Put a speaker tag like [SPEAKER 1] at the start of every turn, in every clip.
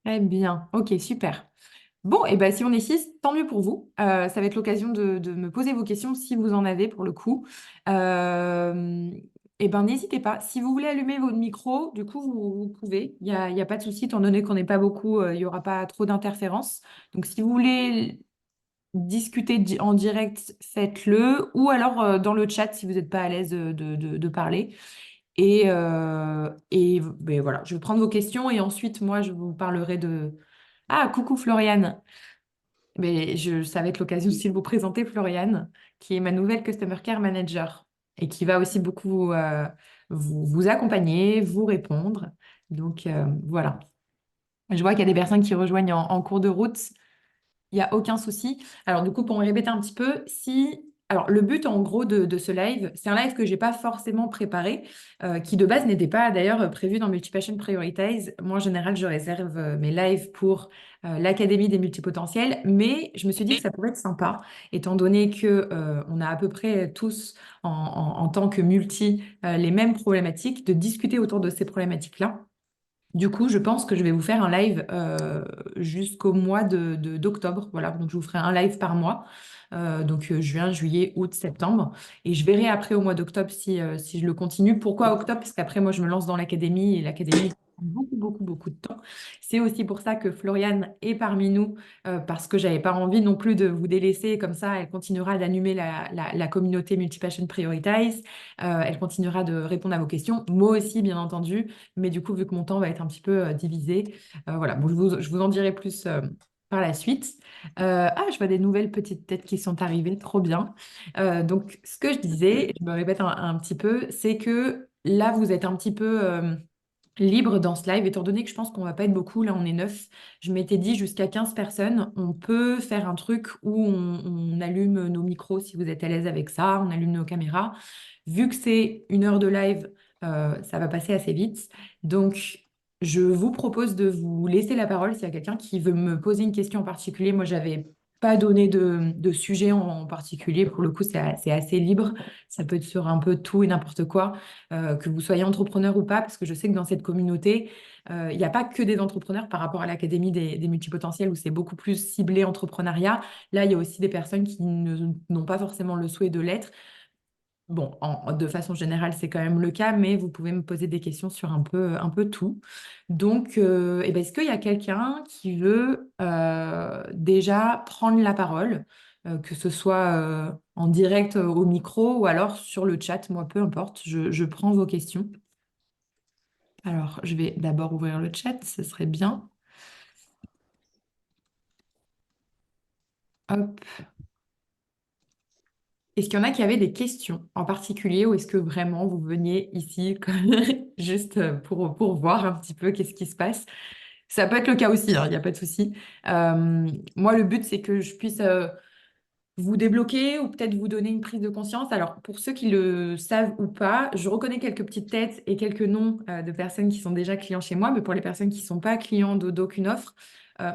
[SPEAKER 1] Très bien. Ok, super. Bon, et ben si on est six, tant mieux pour vous. Ça va être l'occasion de me poser vos questions si vous en avez pour le coup. Euh, et ben n'hésitez pas. Si vous voulez allumer votre micro, du coup, vous pouvez. Il y a pas de souci, étant donné qu'on n'est pas beaucoup, il n'y aura pas trop d'interférences. Donc si vous voulez discuter en direct, faites-le. Ou alors dans le chat si vous n'êtes pas à l'aise de parler. Ben voilà, je vais prendre vos questions et ensuite, moi, je vous parlerai de... Ah, coucou Floriane. Mais ça va être l'occasion aussi de vous présenter Floriane, qui est ma nouvelle Customer Care Manager et qui va aussi beaucoup vous accompagner, vous répondre. Donc voilà. Je vois qu'il y a des personnes qui rejoignent en cours de route. Il n'y a aucun souci. Alors, du coup, pour me répéter un petit peu, si... Alors, le but, en gros, de ce live, c'est un live que j'ai pas forcément préparé, qui de base n'était pas d'ailleurs prévu dans Multipassion Prioritize. Moi, en général, je réserve mes lives pour l'Académie des multipotentiels, mais je me suis dit que ça pourrait être sympa, étant donné que on a à peu près tous, en tant que multi, les mêmes problématiques, de discuter autour de ces problématiques-là. Du coup, je pense que je vais vous faire un live jusqu'au mois d'octobre. Voilà, donc je vous ferai un live par mois. Donc juin, juillet, août, septembre. Et je verrai après au mois d'octobre si je le continue. Pourquoi octobre? Parce qu'après, moi, je me lance dans l'académie et l'académie prend beaucoup, beaucoup, beaucoup de temps. C'est aussi pour ça que Floriane est parmi nous, parce que j'avais pas envie non plus de vous délaisser. Comme ça, elle continuera d'animer la communauté Multipassion Prioritize. Elle continuera de répondre à vos questions. Moi aussi, bien entendu. Mais du coup, vu que mon temps va être un petit peu divisé, voilà, bon, je vous en dirai plus par la suite. Je vois des nouvelles petites têtes qui sont arrivées, trop bien. Donc, ce que je disais, je me répète un petit peu, c'est que là, vous êtes un petit peu libre dans ce live, étant donné que je pense qu'on va pas être beaucoup, là on est 9. Je m'étais dit jusqu'à 15 personnes, on peut faire un truc où on allume nos micros si vous êtes à l'aise avec ça, on allume nos caméras. Vu que c'est une heure de live, ça va passer assez vite. Donc, je vous propose de vous laisser la parole s'il y a quelqu'un qui veut me poser une question en particulier. Moi, j'avais pas donné de sujet en particulier. Pour le coup, c'est assez libre. Ça peut être sur un peu tout et n'importe quoi, que vous soyez entrepreneur ou pas, parce que je sais que dans cette communauté, il n'y a pas que des entrepreneurs par rapport à l'Académie des multipotentiels où c'est beaucoup plus ciblé entrepreneuriat. Là, il y a aussi des personnes qui n'ont pas forcément le souhait de l'être. Bon, de façon générale, c'est quand même le cas, mais vous pouvez me poser des questions sur un peu tout. Donc, est-ce qu'il y a quelqu'un qui veut déjà prendre la parole, que ce soit en direct au micro ou alors sur le chat, moi, peu importe, je prends vos questions. Alors, je vais d'abord ouvrir le chat, ce serait bien. Hop. Est-ce qu'il y en a qui avaient des questions en particulier ou est-ce que vraiment vous veniez ici juste pour voir un petit peu qu'est-ce qui se passe? Ça peut être le cas aussi, hein, il n'y a pas de souci. Moi, le but, c'est que je puisse vous débloquer ou peut-être vous donner une prise de conscience. Alors, pour ceux qui le savent ou pas, je reconnais quelques petites têtes et quelques noms de personnes qui sont déjà clients chez moi, mais pour les personnes qui ne sont pas clients d'aucune offre,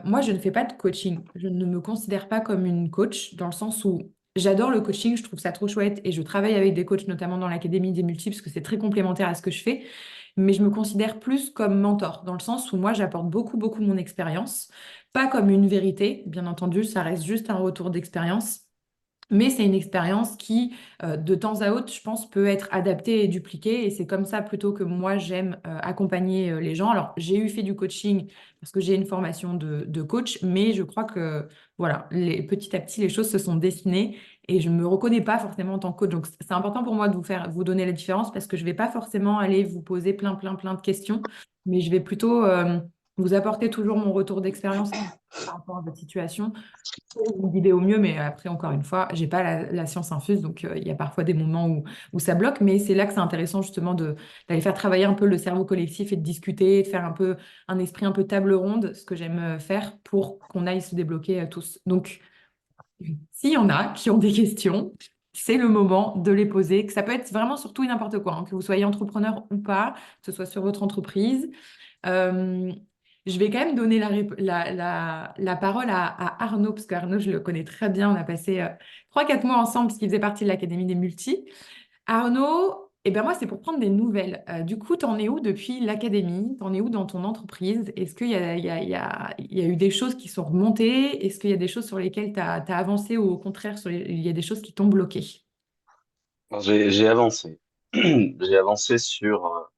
[SPEAKER 1] moi, je ne fais pas de coaching. Je ne me considère pas comme une coach dans le sens où j'adore le coaching, je trouve ça trop chouette et je travaille avec des coachs, notamment dans l'Académie des multiples, parce que c'est très complémentaire à ce que je fais. Mais je me considère plus comme mentor, dans le sens où moi, j'apporte beaucoup, beaucoup mon expérience, pas comme une vérité, bien entendu, ça reste juste un retour d'expérience. Mais c'est une expérience qui, de temps à autre, je pense, peut être adaptée et dupliquée. Et c'est comme ça plutôt que moi, j'aime accompagner les gens. Alors, j'ai eu fait du coaching parce que j'ai une formation de coach, mais je crois que, voilà, petit à petit, les choses se sont dessinées et je ne me reconnais pas forcément en tant que coach. Donc, c'est important pour moi de vous donner la différence parce que je ne vais pas forcément aller vous poser plein, plein, plein de questions, mais je vais plutôt vous apporter toujours mon retour d'expérience par rapport à votre situation pour vous guider au mieux, mais après, encore une fois, j'ai pas la science infuse, donc il y a parfois des moments où ça bloque, mais c'est là que c'est intéressant justement d'aller faire travailler un peu le cerveau collectif et de discuter, de faire un peu un esprit un peu table ronde, ce que j'aime faire pour qu'on aille se débloquer tous. Donc, s'il y en a qui ont des questions, c'est le moment de les poser, que ça peut être vraiment sur tout et n'importe quoi, hein, que vous soyez entrepreneur ou pas, que ce soit sur votre entreprise. Euh, je vais quand même donner la parole à Arnaud, parce qu'Arnaud, je le connais très bien. On a passé 3-4 mois ensemble, parce qu'il faisait partie de l'Académie des Multis. Arnaud, Et ben moi, c'est pour prendre des nouvelles. Du coup, t'en es où depuis l'académie? T'en es où dans ton entreprise? Est-ce qu'il y a, il y a eu des choses qui sont remontées? Est-ce qu'il y a des choses sur lesquelles t'as avancé ou au contraire, il y a des choses qui t'ont bloqué?
[SPEAKER 2] Alors, j'ai avancé. J'ai avancé sur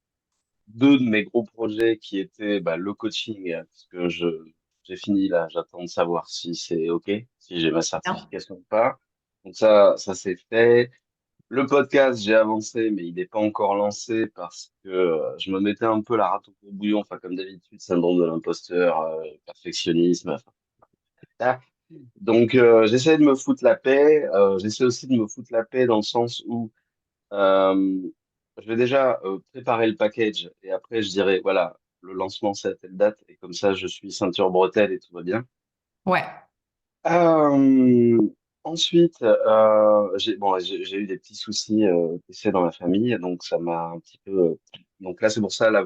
[SPEAKER 2] deux de mes gros projets qui étaient bah, le coaching, parce que j'ai fini là, j'attends de savoir si c'est OK, si j'ai ma
[SPEAKER 1] Bien.
[SPEAKER 2] certification ou pas. Donc ça c'est fait. Le podcast, j'ai avancé, mais il n'est pas encore lancé parce que je me mettais un peu la rate au bouillon, enfin comme d'habitude, syndrome de l'imposteur, perfectionnisme. Enfin, tac. Donc j'essaie de me foutre la paix. J'essaie aussi de me foutre la paix dans le sens où euh, je vais déjà préparer le package et après je dirai, voilà, le lancement c'est à telle date et comme ça je suis ceinture bretelle et tout va bien.
[SPEAKER 1] Ouais.
[SPEAKER 2] Euh, ensuite, j'ai eu des petits soucis décès dans la famille, donc ça m'a un petit peu. Donc là, c'est pour ça, là,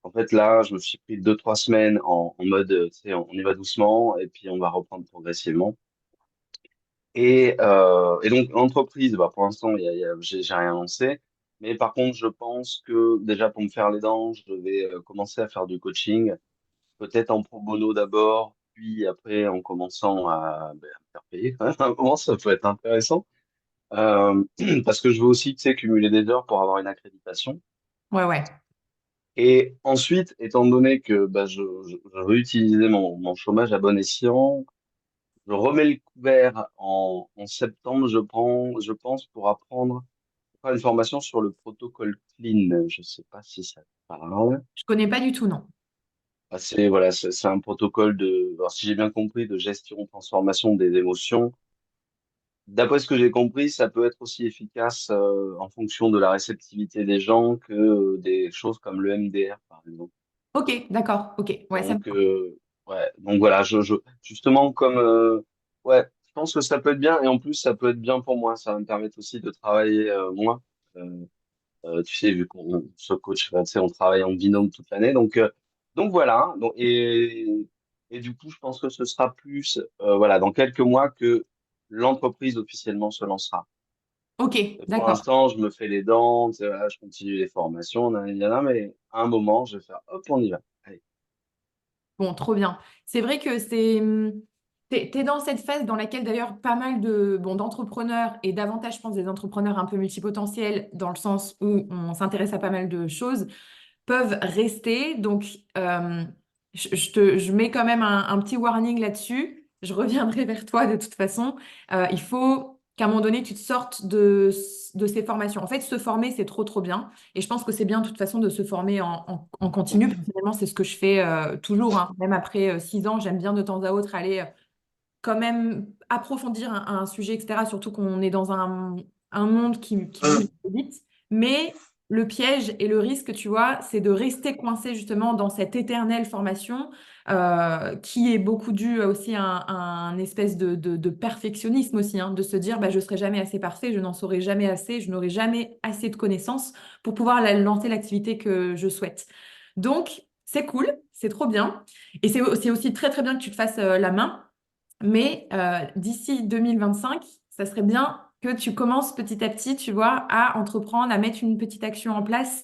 [SPEAKER 2] en fait, là, je me suis pris 2, 3 semaines en mode, tu sais, on y va doucement et puis on va reprendre progressivement. Et donc, l'entreprise, bah, pour l'instant, j'ai rien lancé. Mais par contre, je pense que déjà pour me faire les dents, je vais commencer à faire du coaching, peut-être en pro bono d'abord, puis après en commençant à me faire payer. À un moment, ça peut être intéressant. Euh, Parce que je veux aussi, tu sais, cumuler des heures pour avoir une accréditation.
[SPEAKER 1] Ouais, ouais.
[SPEAKER 2] Et ensuite, étant donné que bah, je veux utiliser mon chômage à bon escient, je remets le couvert en septembre, je pense, pour apprendre, pour faire une formation sur le protocole Clean. Je sais pas si ça te parle.
[SPEAKER 1] Je connais pas du tout, non.
[SPEAKER 2] Ah, voilà, c'est un protocole alors, si j'ai bien compris, de gestion, transformation des émotions. D'après ce que j'ai compris, ça peut être aussi efficace en fonction de la réceptivité des gens que des choses comme le MDR, par exemple.
[SPEAKER 1] Ok, d'accord. Ok. Ouais, ça me...
[SPEAKER 2] Donc, ouais, donc voilà, justement, ouais, je pense que ça peut être bien et en plus, ça peut être bien pour moi. Ça va me permettre aussi de travailler moins. Euh, Tu sais, vu qu'on se coach, enfin, tu sais, on travaille en binôme toute l'année. Donc voilà. Et du coup, je pense que ce sera plus, voilà, dans quelques mois que l'entreprise officiellement se lancera.
[SPEAKER 1] Ok,
[SPEAKER 2] Et pour
[SPEAKER 1] d'accord.
[SPEAKER 2] l'instant, je me fais les dents, tu sais, voilà, je continue les formations, nanana, mais à un moment, je vais faire, hop, on y va. Allez.
[SPEAKER 1] Bon, trop bien. C'est vrai que t'es dans cette phase dans laquelle d'ailleurs pas mal d'entrepreneurs et davantage, je pense, des entrepreneurs un peu multipotentiels dans le sens où on s'intéresse à pas mal de choses peuvent rester. Donc, je mets quand même un petit warning là-dessus. Je reviendrai vers toi de toute façon. Il faut qu'à un moment donné, tu te sortes de ces formations. En fait, se former, c'est trop, trop bien. Et je pense que c'est bien de toute façon de se former en continu. Personnellement, c'est ce que je fais toujours, hein. Même après 6 ans, j'aime bien de temps à autre aller quand même approfondir un sujet, etc. Surtout qu'on est dans un monde qui bouge vite. Mais le piège et le risque, tu vois, c'est de rester coincé justement dans cette éternelle formation qui est beaucoup due aussi à un espèce de perfectionnisme aussi, hein, de se dire bah, je ne serai jamais assez parfait, je n'en saurai jamais assez, je n'aurai jamais assez de connaissances pour pouvoir lancer l'activité que je souhaite. Donc, c'est cool, c'est trop bien. Et c'est aussi très très bien que tu te fasses la main. Mais d'ici 2025, ça serait bien que tu commences petit à petit, tu vois, à entreprendre, à mettre une petite action en place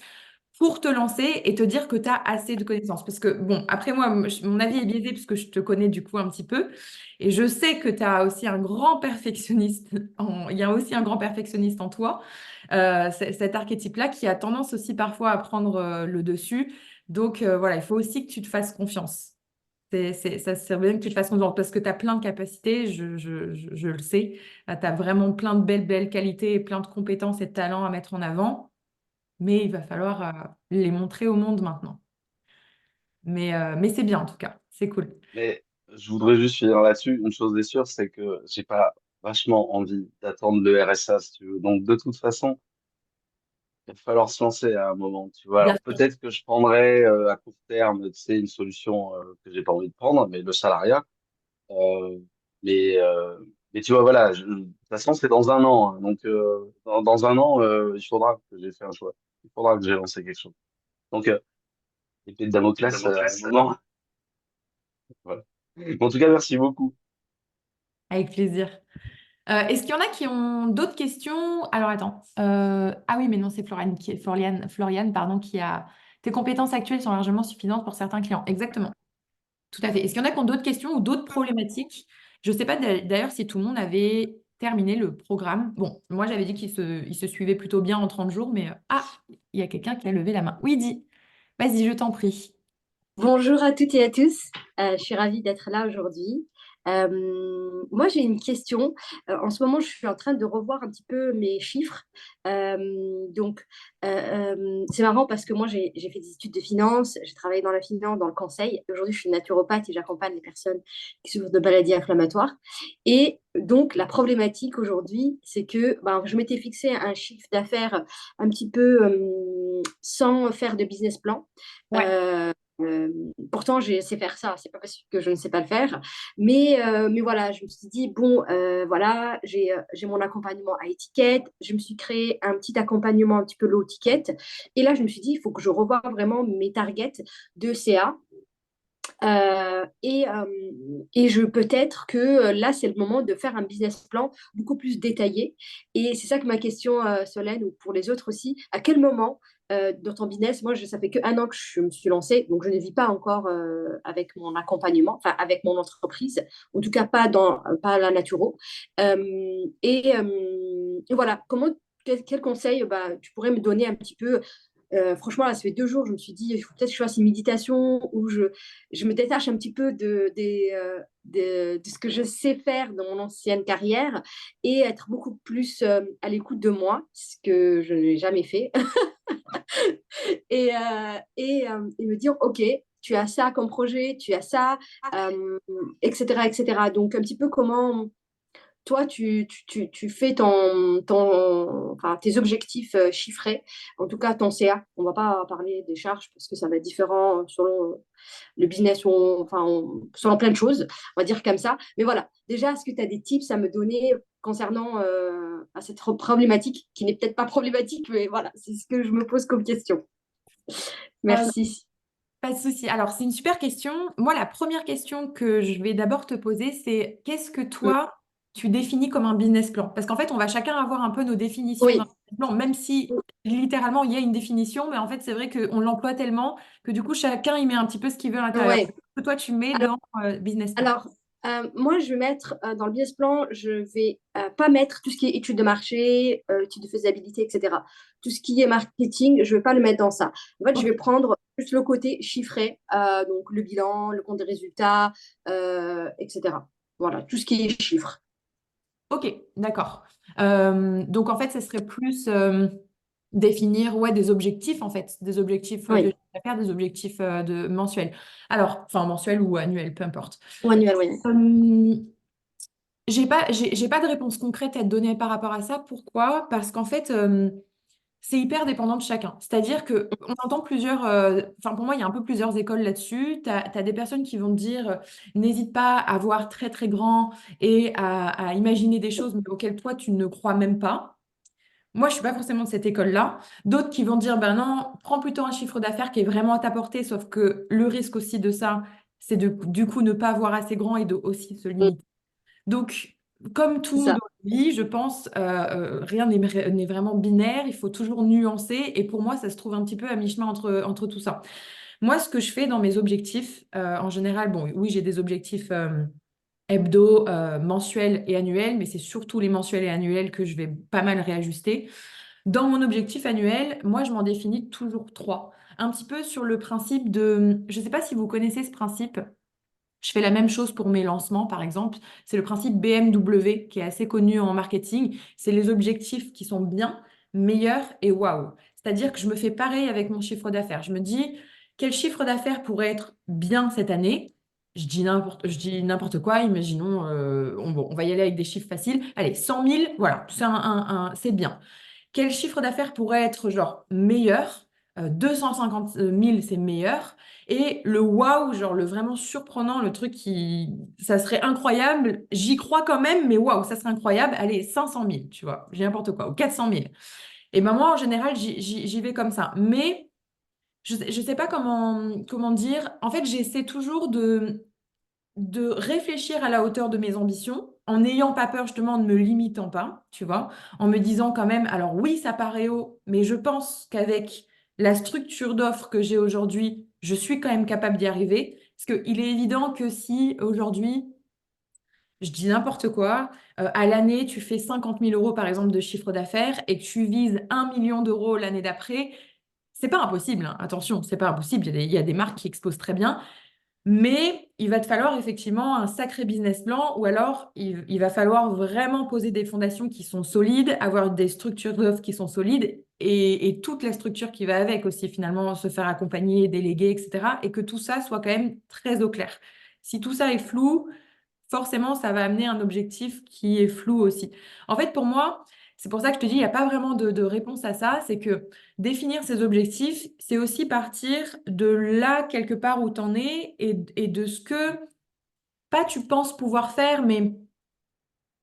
[SPEAKER 1] pour te lancer et te dire que tu as assez de connaissances. Parce que, bon, après moi, mon avis est biaisé puisque je te connais du coup un petit peu. Et je sais que tu as aussi un grand perfectionniste. Il y a aussi un grand perfectionniste en toi, cet archétype-là qui a tendance aussi parfois à prendre le dessus. Donc voilà, il faut aussi que tu te fasses confiance. Ça serait bien que tu te fasses confiance parce que tu as plein de capacités, je le sais. Tu as vraiment plein de belles, belles qualités et plein de compétences et de talents à mettre en avant, mais il va falloir les montrer au monde maintenant. Mais c'est bien en tout cas, c'est cool.
[SPEAKER 2] Mais je voudrais juste finir là-dessus. Une chose est sûre, c'est que j'ai pas vachement envie d'attendre le RSA, si tu veux. Donc, de toute façon, il va falloir se lancer à un moment, tu vois.
[SPEAKER 1] Bien
[SPEAKER 2] Alors,
[SPEAKER 1] sûr.
[SPEAKER 2] peut-être que je prendrai à court terme, tu sais, une solution que j'ai pas envie de prendre, mais le salariat. Euh, mais, euh, mais tu vois, voilà, de toute façon, c'est dans un an, hein. Donc, dans un an, il faudra que j'ai fait un choix. Il faudra que j'ai lancé quelque chose. Donc, épée de Damoclès, à un moment. Voilà. En tout cas, merci beaucoup.
[SPEAKER 1] Avec plaisir. Est-ce qu'il y en a qui ont d'autres questions? Alors attends. Ah oui, mais non, c'est Floriane, pardon, qui a tes compétences actuelles sont largement suffisantes pour certains clients. Exactement. Tout à fait. Est-ce qu'il y en a qui ont d'autres questions ou d'autres problématiques? Je ne sais pas d'ailleurs si tout le monde avait terminé le programme. Bon, moi j'avais dit qu'il se suivait plutôt bien en 30 jours, mais ah, il y a quelqu'un qui a levé la main. Oui, dis. Vas-y, je t'en prie.
[SPEAKER 3] Bonjour à toutes et à tous. Je suis ravie d'être là aujourd'hui. Moi, j'ai une question. En ce moment, je suis en train de revoir un petit peu mes chiffres. C'est marrant parce que moi, j'ai fait des études de finance, j'ai travaillé dans la finance, dans le conseil. Aujourd'hui, je suis naturopathe et j'accompagne les personnes qui souffrent de maladies inflammatoires. Et donc, la problématique aujourd'hui, c'est que ben, je m'étais fixé un chiffre d'affaires un petit peu sans faire de business plan.
[SPEAKER 1] Ouais.
[SPEAKER 3] Euh, euh, Pourtant, je sais faire ça, c'est pas parce que je ne sais pas le faire. Mais voilà, je me suis dit, bon, voilà, j'ai mon accompagnement à étiquette, je me suis créé un petit accompagnement un petit peu low ticket. Et là, je me suis dit, il faut que je revoie vraiment mes targets de CA. Et je peut-être que là, c'est le moment de faire un business plan beaucoup plus détaillé. Et c'est ça que ma question, Solène, ou pour les autres aussi, à quel moment dans ton business, moi, ça fait qu'un an que je me suis lancée, donc je ne vis pas encore avec mon accompagnement, enfin avec mon entreprise, en tout cas pas à la Naturo. Et voilà, quel conseil bah, tu pourrais me donner un petit peu franchement, là, ça fait 2 jours, je me suis dit, il faut peut-être que je fasse une méditation où je me détache un petit peu de ce que je sais faire dans mon ancienne carrière et être beaucoup plus à l'écoute de moi, ce que je n'ai jamais fait. Et me dire, OK, tu as ça comme projet, tu as ça, etc., etc. Donc, un petit peu comment toi, tu fais enfin, tes objectifs chiffrés, en tout cas ton CA. On ne va pas parler des charges parce que ça va être différent selon le business, selon plein de choses, on va dire comme ça. Mais voilà, déjà, est-ce que tu as des tips à me donner concernant à cette problématique, qui n'est peut-être pas problématique, mais voilà, c'est ce que je me pose comme question.
[SPEAKER 1] Euh,
[SPEAKER 3] Merci.
[SPEAKER 1] Pas de souci. Alors, c'est une super question. Moi, la première question que je vais d'abord te poser, c'est qu'est-ce que
[SPEAKER 3] Mm.
[SPEAKER 1] toi, tu définis comme un business plan? Parce qu'en fait, on va chacun avoir un peu nos définitions d'un
[SPEAKER 3] Oui,
[SPEAKER 1] business plan, même si littéralement, il y a une définition, mais en fait, c'est vrai qu'on l'emploie tellement que du coup, chacun, il met un petit peu ce qu'il veut à l'intérieur.
[SPEAKER 3] ouais.
[SPEAKER 1] Qu'est-ce que toi, tu mets dans business plan?
[SPEAKER 3] Alors, moi, je vais mettre dans le business plan, je vais pas mettre tout ce qui est études de marché, études de faisabilité, etc. Tout ce qui est marketing, je vais pas le mettre dans ça. En fait, je
[SPEAKER 1] Ok,
[SPEAKER 3] vais prendre juste le côté chiffré, donc le bilan, le compte des résultats, etc. Voilà, tout ce qui est chiffres.
[SPEAKER 1] ok, d'accord. Donc, en fait, ce serait plus définir ouais, des objectifs, en fait, des objectifs de
[SPEAKER 3] Oui,
[SPEAKER 1] chiffre d'affaires, des objectifs de mensuels. Alors, enfin, mensuels ou annuels, peu importe.
[SPEAKER 3] ou annuel, oui.
[SPEAKER 1] Euh, j'ai pas de réponse concrète à te donner par rapport à ça. Pourquoi? Parce qu'en fait, c'est hyper dépendant de chacun. C'est-à-dire que on entend plusieurs, enfin pour moi, il y a un peu plusieurs écoles là-dessus. Tu as des personnes qui vont te dire, n'hésite pas à voir très très grand et à imaginer des choses mais auxquelles toi, tu ne crois même pas. Moi, je suis pas forcément de cette école-là. D'autres qui vont dire, ben non, prends plutôt un chiffre d'affaires qui est vraiment à ta portée, sauf que le risque aussi de ça, c'est de du coup ne pas voir assez grand et de aussi se
[SPEAKER 3] Mm,
[SPEAKER 1] limiter. Donc, comme
[SPEAKER 3] c'est
[SPEAKER 1] tout
[SPEAKER 3] ça.
[SPEAKER 1] dans la vie, je pense, rien n'est vraiment binaire, il faut toujours nuancer. Et pour moi, ça se trouve un petit peu à mi-chemin entre tout ça. Moi, ce que je fais dans mes objectifs, en général, bon, oui, j'ai des objectifs hebdo, mensuels et annuels, mais c'est surtout les mensuels et annuels que je vais pas mal réajuster. Dans mon objectif annuel, moi, je m'en définis toujours trois. Un petit peu sur le principe de, je ne sais pas si vous connaissez ce principe. Je fais la même chose pour mes lancements, par exemple. C'est le principe BMW qui est assez connu en marketing. C'est les objectifs qui sont bien, meilleurs et waouh. C'est-à-dire que je me fais pareil avec mon chiffre d'affaires. Je me dis, quel chiffre d'affaires pourrait être bien cette année? Je dis n'importe quoi. Imaginons, bon, on va y aller avec des chiffres faciles. Allez, 100 000, voilà, c'est bien. Quel chiffre d'affaires pourrait être genre meilleur? 250 000, c'est meilleur. Et le waouh, genre le vraiment surprenant, le truc qui, ça serait incroyable. J'y crois quand même, mais waouh, ça serait incroyable. Allez, 500 000, tu vois, j'ai n'importe quoi, ou 400 000. Et ben moi, en général, j'y vais comme ça. Mais je sais pas comment dire. En fait, j'essaie toujours de réfléchir à la hauteur de mes ambitions, en n'ayant pas peur justement, en ne me limitant pas, tu vois, en me disant quand même, alors oui, ça paraît haut, mais je pense qu'avec la structure d'offres que j'ai aujourd'hui, je suis quand même capable d'y arriver. Parce qu'il est évident que si aujourd'hui, je dis n'importe quoi, à l'année, tu fais 50 000 € par exemple de chiffre d'affaires et que tu vises 1 million d'euros l'année d'après, c'est pas impossible, hein. Attention, c'est pas impossible. Il y a des marques qui exposent très bien. Mais il va te falloir effectivement un sacré business plan ou alors il va falloir vraiment poser des fondations qui sont solides, avoir des structures d'offres qui sont solides et toute la structure qui va avec aussi finalement, se faire accompagner, déléguer, etc. Et que tout ça soit quand même très au clair. Si tout ça est flou, forcément, ça va amener un objectif qui est flou aussi. En fait, pour moi, c'est pour ça que je te dis, il n'y a pas vraiment de réponse à ça. C'est que définir ses objectifs, c'est aussi partir de là, quelque part où tu en es et de ce que, pas tu penses pouvoir faire, mais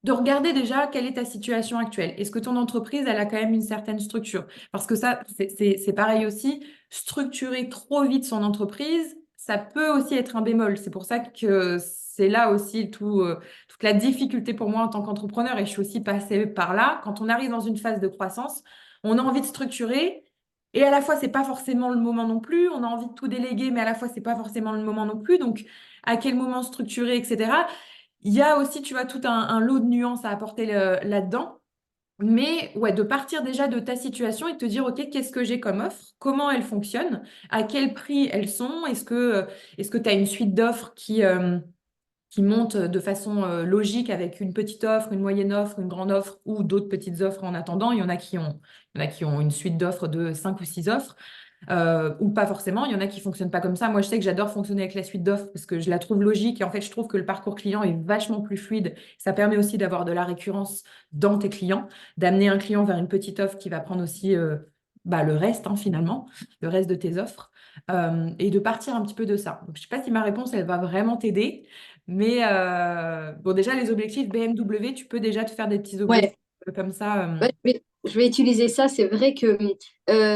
[SPEAKER 1] de regarder déjà quelle est ta situation actuelle. Est-ce que ton entreprise, elle a quand même une certaine structure? Parce que ça, c'est pareil aussi, structurer trop vite son entreprise, ça peut aussi être un bémol. C'est pour ça que c'est là aussi toute la difficulté pour moi en tant qu'entrepreneur, et je suis aussi passée par là. Quand on arrive dans une phase de croissance, on a envie de structurer, et à la fois, c'est pas forcément le moment non plus. On a envie de tout déléguer, mais à la fois, c'est pas forcément le moment non plus. Donc, à quel moment structurer, etc. Il y a aussi, tu vois, tout un lot de nuances à apporter là-dedans. Mais ouais, de partir déjà de ta situation et de te dire, OK, qu'est-ce que j'ai comme offre? Comment elle fonctionne? À quel prix elles sont? Est-ce que tu as une suite d'offres qui monte de façon logique avec une petite offre, une moyenne offre, une grande offre ou d'autres petites offres en attendant? Il y en a qui ont une suite d'offres de 5 ou 6 offres ou pas forcément. Il y en a qui fonctionnent pas comme ça. Moi, je sais que j'adore fonctionner avec la suite d'offres parce que je la trouve logique et en fait, je trouve que le parcours client est vachement plus fluide. Ça permet aussi d'avoir de la récurrence dans tes clients, d'amener un client vers une petite offre qui va prendre aussi le reste, hein, finalement, le reste de tes offres et de partir un petit peu de ça. Donc, je sais pas si ma réponse, elle va vraiment t'aider, mais bon, déjà, les objectifs BMW, tu peux déjà te faire des petits objectifs
[SPEAKER 3] Ouais.
[SPEAKER 1] comme ça.
[SPEAKER 3] Ouais, je vais utiliser ça. C'est vrai que,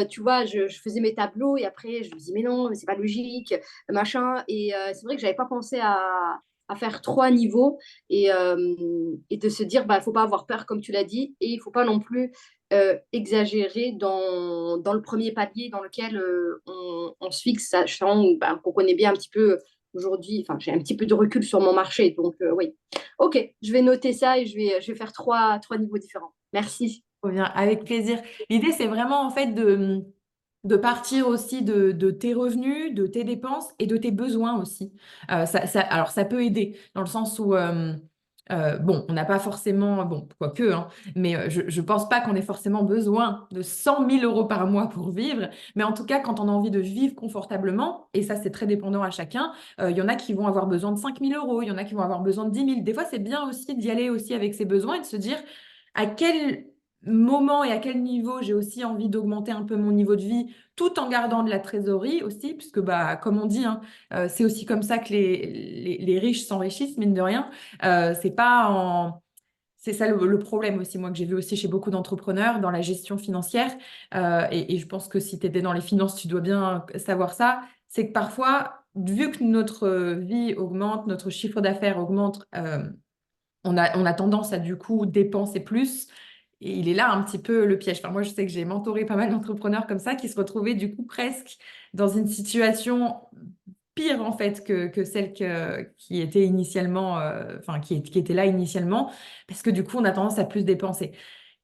[SPEAKER 3] tu vois, je faisais mes tableaux et après, je me dis, mais non, mais c'est pas logique, machin. Et c'est vrai que j'avais pas pensé à faire 3 niveaux et de se dire, bah, faut pas avoir peur, comme tu l'as dit, et il faut pas non plus exagérer dans le premier palier dans lequel on se fixe, sachant bah, qu'on connaît bien un petit peu aujourd'hui, enfin, j'ai un petit peu de recul sur mon marché. Donc, oui. Ok, je vais noter ça et je vais faire trois niveaux différents. Merci.
[SPEAKER 1] Trop bien, avec plaisir. L'idée, c'est vraiment en fait de partir aussi de tes revenus, de tes dépenses et de tes besoins aussi. Alors, ça peut aider dans le sens où, bon, on n'a pas forcément, bon, quoique, hein, mais je pense pas qu'on ait forcément besoin de 100 000 € par mois pour vivre. Mais en tout cas, quand on a envie de vivre confortablement, et ça, c'est très dépendant à chacun, il y en a qui vont avoir besoin de 5 000 €, il y en a qui vont avoir besoin de 10 000. Des fois, c'est bien aussi d'y aller aussi avec ses besoins et de se dire à quel moment et à quel niveau j'ai aussi envie d'augmenter un peu mon niveau de vie tout en gardant de la trésorerie aussi, puisque bah, comme on dit, hein, c'est aussi comme ça que les riches s'enrichissent, mine de rien. C'est pas en... C'est ça le problème aussi, moi, que j'ai vu aussi chez beaucoup d'entrepreneurs dans la gestion financière. Et je pense que si tu étais dans les finances, tu dois bien savoir ça. C'est que parfois, vu que notre vie augmente, notre chiffre d'affaires augmente, on a tendance à du coup dépenser plus. Et il est là un petit peu le piège. Enfin, moi, je sais que j'ai mentoré pas mal d'entrepreneurs comme ça qui se retrouvaient du coup presque dans une situation pire en fait que celle qui était initialement, enfin qui était là initialement, parce que du coup, on a tendance à plus dépenser.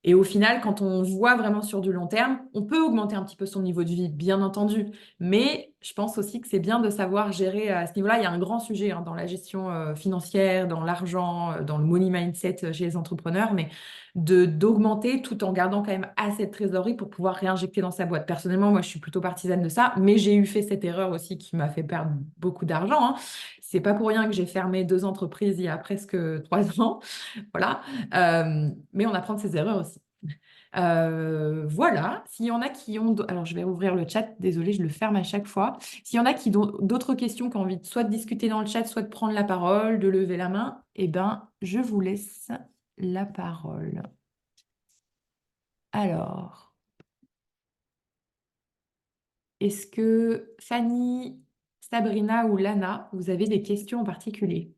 [SPEAKER 1] Et au final, quand on voit vraiment sur du long terme, on peut augmenter un petit peu son niveau de vie, bien entendu. Mais je pense aussi que c'est bien de savoir gérer à ce niveau-là. Il y a un grand sujet hein, dans la gestion financière, dans l'argent, dans le money mindset chez les entrepreneurs, mais d'augmenter tout en gardant quand même assez de trésorerie pour pouvoir réinjecter dans sa boîte. Personnellement, moi, je suis plutôt partisane de ça, mais j'ai eu fait cette erreur aussi qui m'a fait perdre beaucoup d'argent, hein. C'est pas pour rien que j'ai fermé 2 entreprises il y a presque 3 ans. Voilà. Mais on apprend de ses erreurs aussi. Voilà. S'il y en a qui ont... Alors, je vais ouvrir le chat. Désolée, je le ferme à chaque fois. S'il y en a qui ont d'autres questions, qui ont envie soit de discuter dans le chat, soit de prendre la parole, de lever la main, eh ben, je vous laisse la parole. Alors, est-ce que Fanny, Sabrina ou Lana, vous avez des questions en particulier?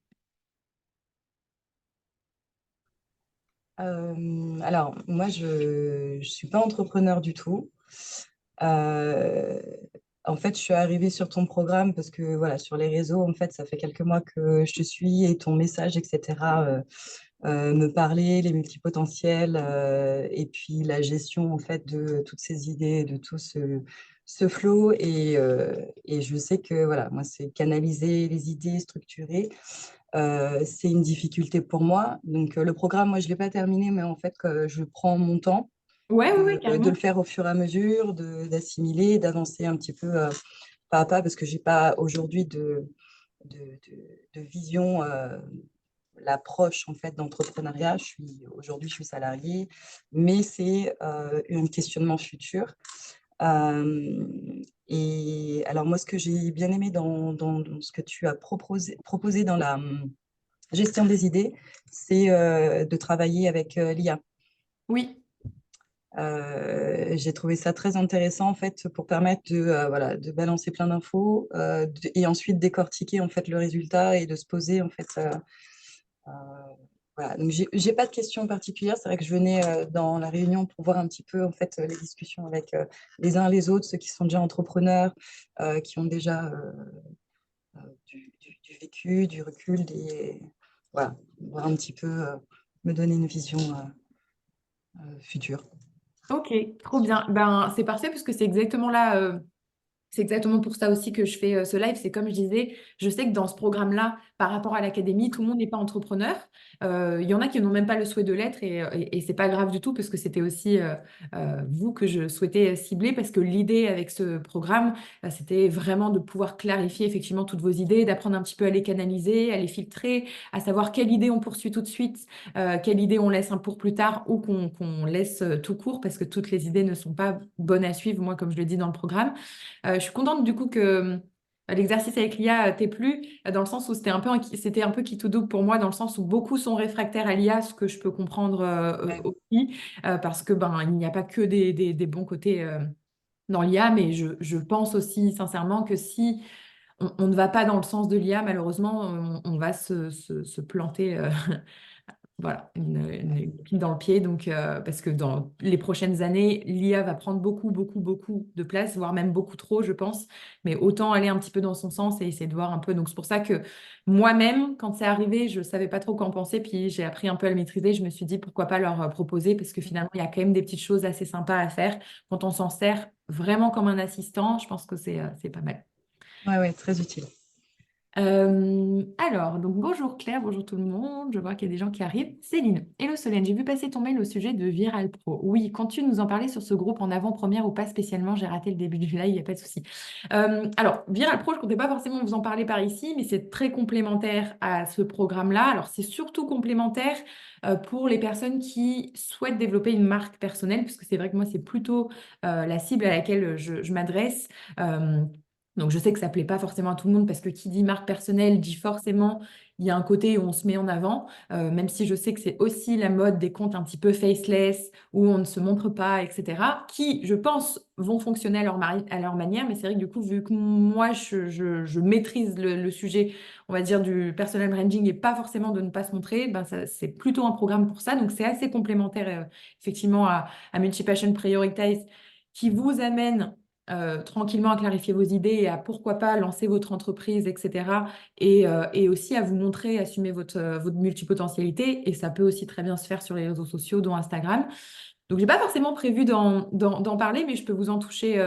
[SPEAKER 4] Alors, moi, je ne suis pas entrepreneur du tout. Euh, En fait, je suis arrivée sur ton programme parce que, voilà, sur les réseaux, en fait, ça fait quelques mois que je te suis et ton message, etc., me parlait, les multipotentiels, et puis la gestion, en fait, de toutes ces idées, de tout ce flow. Et je sais que, voilà, moi, c'est canaliser les idées, structurer. C'est une difficulté pour moi. Donc, le programme, moi, je ne l'ai pas terminé, mais en fait, que je prends mon temps
[SPEAKER 1] Ouais, ouais, ouais,
[SPEAKER 4] de le
[SPEAKER 1] carrément.
[SPEAKER 4] faire au fur et à mesure, d'assimiler, d'avancer un petit peu pas à pas, parce que je n'ai pas aujourd'hui de vision, l'approche en fait d'entrepreneuriat. Aujourd'hui, je suis salariée, mais c'est un questionnement futur. Et alors, moi, ce que j'ai bien aimé dans ce que tu as proposé dans la gestion des idées, c'est de travailler avec l'IA.
[SPEAKER 1] Oui.
[SPEAKER 4] J'ai trouvé ça très intéressant en fait pour permettre voilà, de balancer plein d'infos et ensuite décortiquer en fait le résultat et de se poser en fait. Euh, voilà. Donc j'ai pas de questions particulières. C'est vrai que je venais dans la réunion pour voir un petit peu en fait les discussions avec les uns les autres, ceux qui sont déjà entrepreneurs, qui ont déjà du vécu, du recul, voilà, voir un petit peu, me donner une vision future.
[SPEAKER 1] Ok, trop bien. Ben, c'est parfait parce que c'est exactement là. C'est exactement pour ça aussi que je fais ce live. C'est comme je disais, je sais que dans ce programme-là, par rapport à l'académie, tout le monde n'est pas entrepreneur. Il y en a qui n'ont même pas le souhait de l'être et c'est pas grave du tout parce que c'était aussi vous que je souhaitais cibler parce que l'idée avec ce programme, c'était vraiment de pouvoir clarifier effectivement toutes vos idées, d'apprendre un petit peu à les canaliser, à les filtrer, à savoir quelle idée on poursuit tout de suite, quelle idée on laisse un pour plus tard ou qu'on laisse tout court parce que toutes les idées ne sont pas bonnes à suivre, moi, comme je le dis dans le programme. Je suis contente du coup que l'exercice avec l'IA t'ait plu, dans le sens où c'était un peu qui tout double pour moi, dans le sens où beaucoup sont réfractaires à l'IA, ce que je peux comprendre
[SPEAKER 4] Ouais.
[SPEAKER 1] aussi, parce que ben, il n'y a pas que des bons côtés dans l'IA, mais je pense aussi sincèrement que si on ne va pas dans le sens de l'IA, malheureusement, on va se planter voilà, une épine dans le pied. Donc, parce que dans les prochaines années, l'IA va prendre beaucoup, beaucoup, beaucoup de place, voire même beaucoup trop, je pense. Mais autant aller un petit peu dans son sens et essayer de voir un peu. Donc, c'est pour ça que moi-même, quand c'est arrivé, je ne savais pas trop qu'en penser. Puis, j'ai appris un peu à le maîtriser. Je me suis dit, pourquoi pas leur proposer? Parce que finalement, il y a quand même des petites choses assez sympas à faire. Quand on s'en sert vraiment comme un assistant, je pense que c'est pas mal.
[SPEAKER 4] Ouais, ouais, très utile.
[SPEAKER 1] Alors, donc bonjour Claire, bonjour tout le monde. Je vois qu'il y a des gens qui arrivent. Céline, hello Solène, j'ai vu passer ton mail au sujet de Viral Pro. Oui, quand tu nous en parlais sur ce groupe en avant-première ou pas spécialement, j'ai raté le début du live, il n'y a pas de souci. Alors, Viral Pro, je ne comptais pas forcément vous en parler par ici, mais c'est très complémentaire à ce programme-là. Alors, c'est surtout complémentaire pour les personnes qui souhaitent développer une marque personnelle, puisque c'est vrai que moi, c'est plutôt la cible à laquelle je m'adresse. Euh, donc, je sais que ça ne plaît pas forcément à tout le monde parce que qui dit marque personnelle dit forcément, il y a un côté où on se met en avant, même si je sais que c'est aussi la mode des comptes un petit peu faceless, où on ne se montre pas, etc., qui, je pense, vont fonctionner à leur manière. Mais c'est vrai que du coup, vu que moi, je maîtrise le sujet, on va dire, du personal branding et pas forcément de ne pas se montrer, ben c'est plutôt un programme pour ça. Donc, c'est assez complémentaire, effectivement, à Multi-Passion Prioritize, qui vous amène tranquillement à clarifier vos idées et à pourquoi pas lancer votre entreprise, etc. Et aussi à vous montrer, assumer votre multipotentialité. Et ça peut aussi très bien se faire sur les réseaux sociaux, dont Instagram. Donc, j'ai pas forcément prévu d'en parler, mais je peux vous en toucher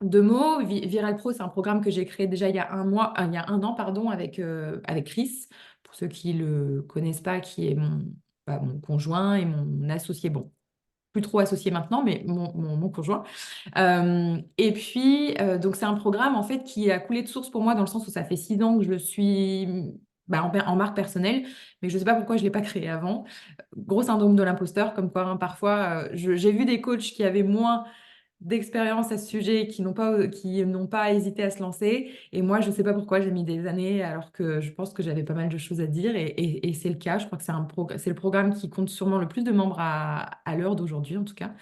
[SPEAKER 1] deux mots. Viral Pro, c'est un programme que j'ai créé déjà il y a il y a un an, pardon, avec Chris. Pour ceux qui le connaissent pas, qui est mon conjoint et mon associé. Bon, plus trop associé maintenant, mais mon conjoint. Et puis, donc c'est un programme en fait qui a coulé de source pour moi dans le sens où ça fait 6 ans que je le suis en marque personnelle, mais je ne sais pas pourquoi je ne l'ai pas créé avant. Gros syndrome de l'imposteur, comme quoi hein, parfois j'ai vu des coachs qui avaient moins d'expérience à ce sujet qui n'ont pas hésité à se lancer. Et moi, je ne sais pas pourquoi j'ai mis des années alors que je pense que j'avais pas mal de choses à dire. Et c'est le cas. Je crois que c'est le programme qui compte sûrement le plus de membres à l'heure d'aujourd'hui, en tout cas.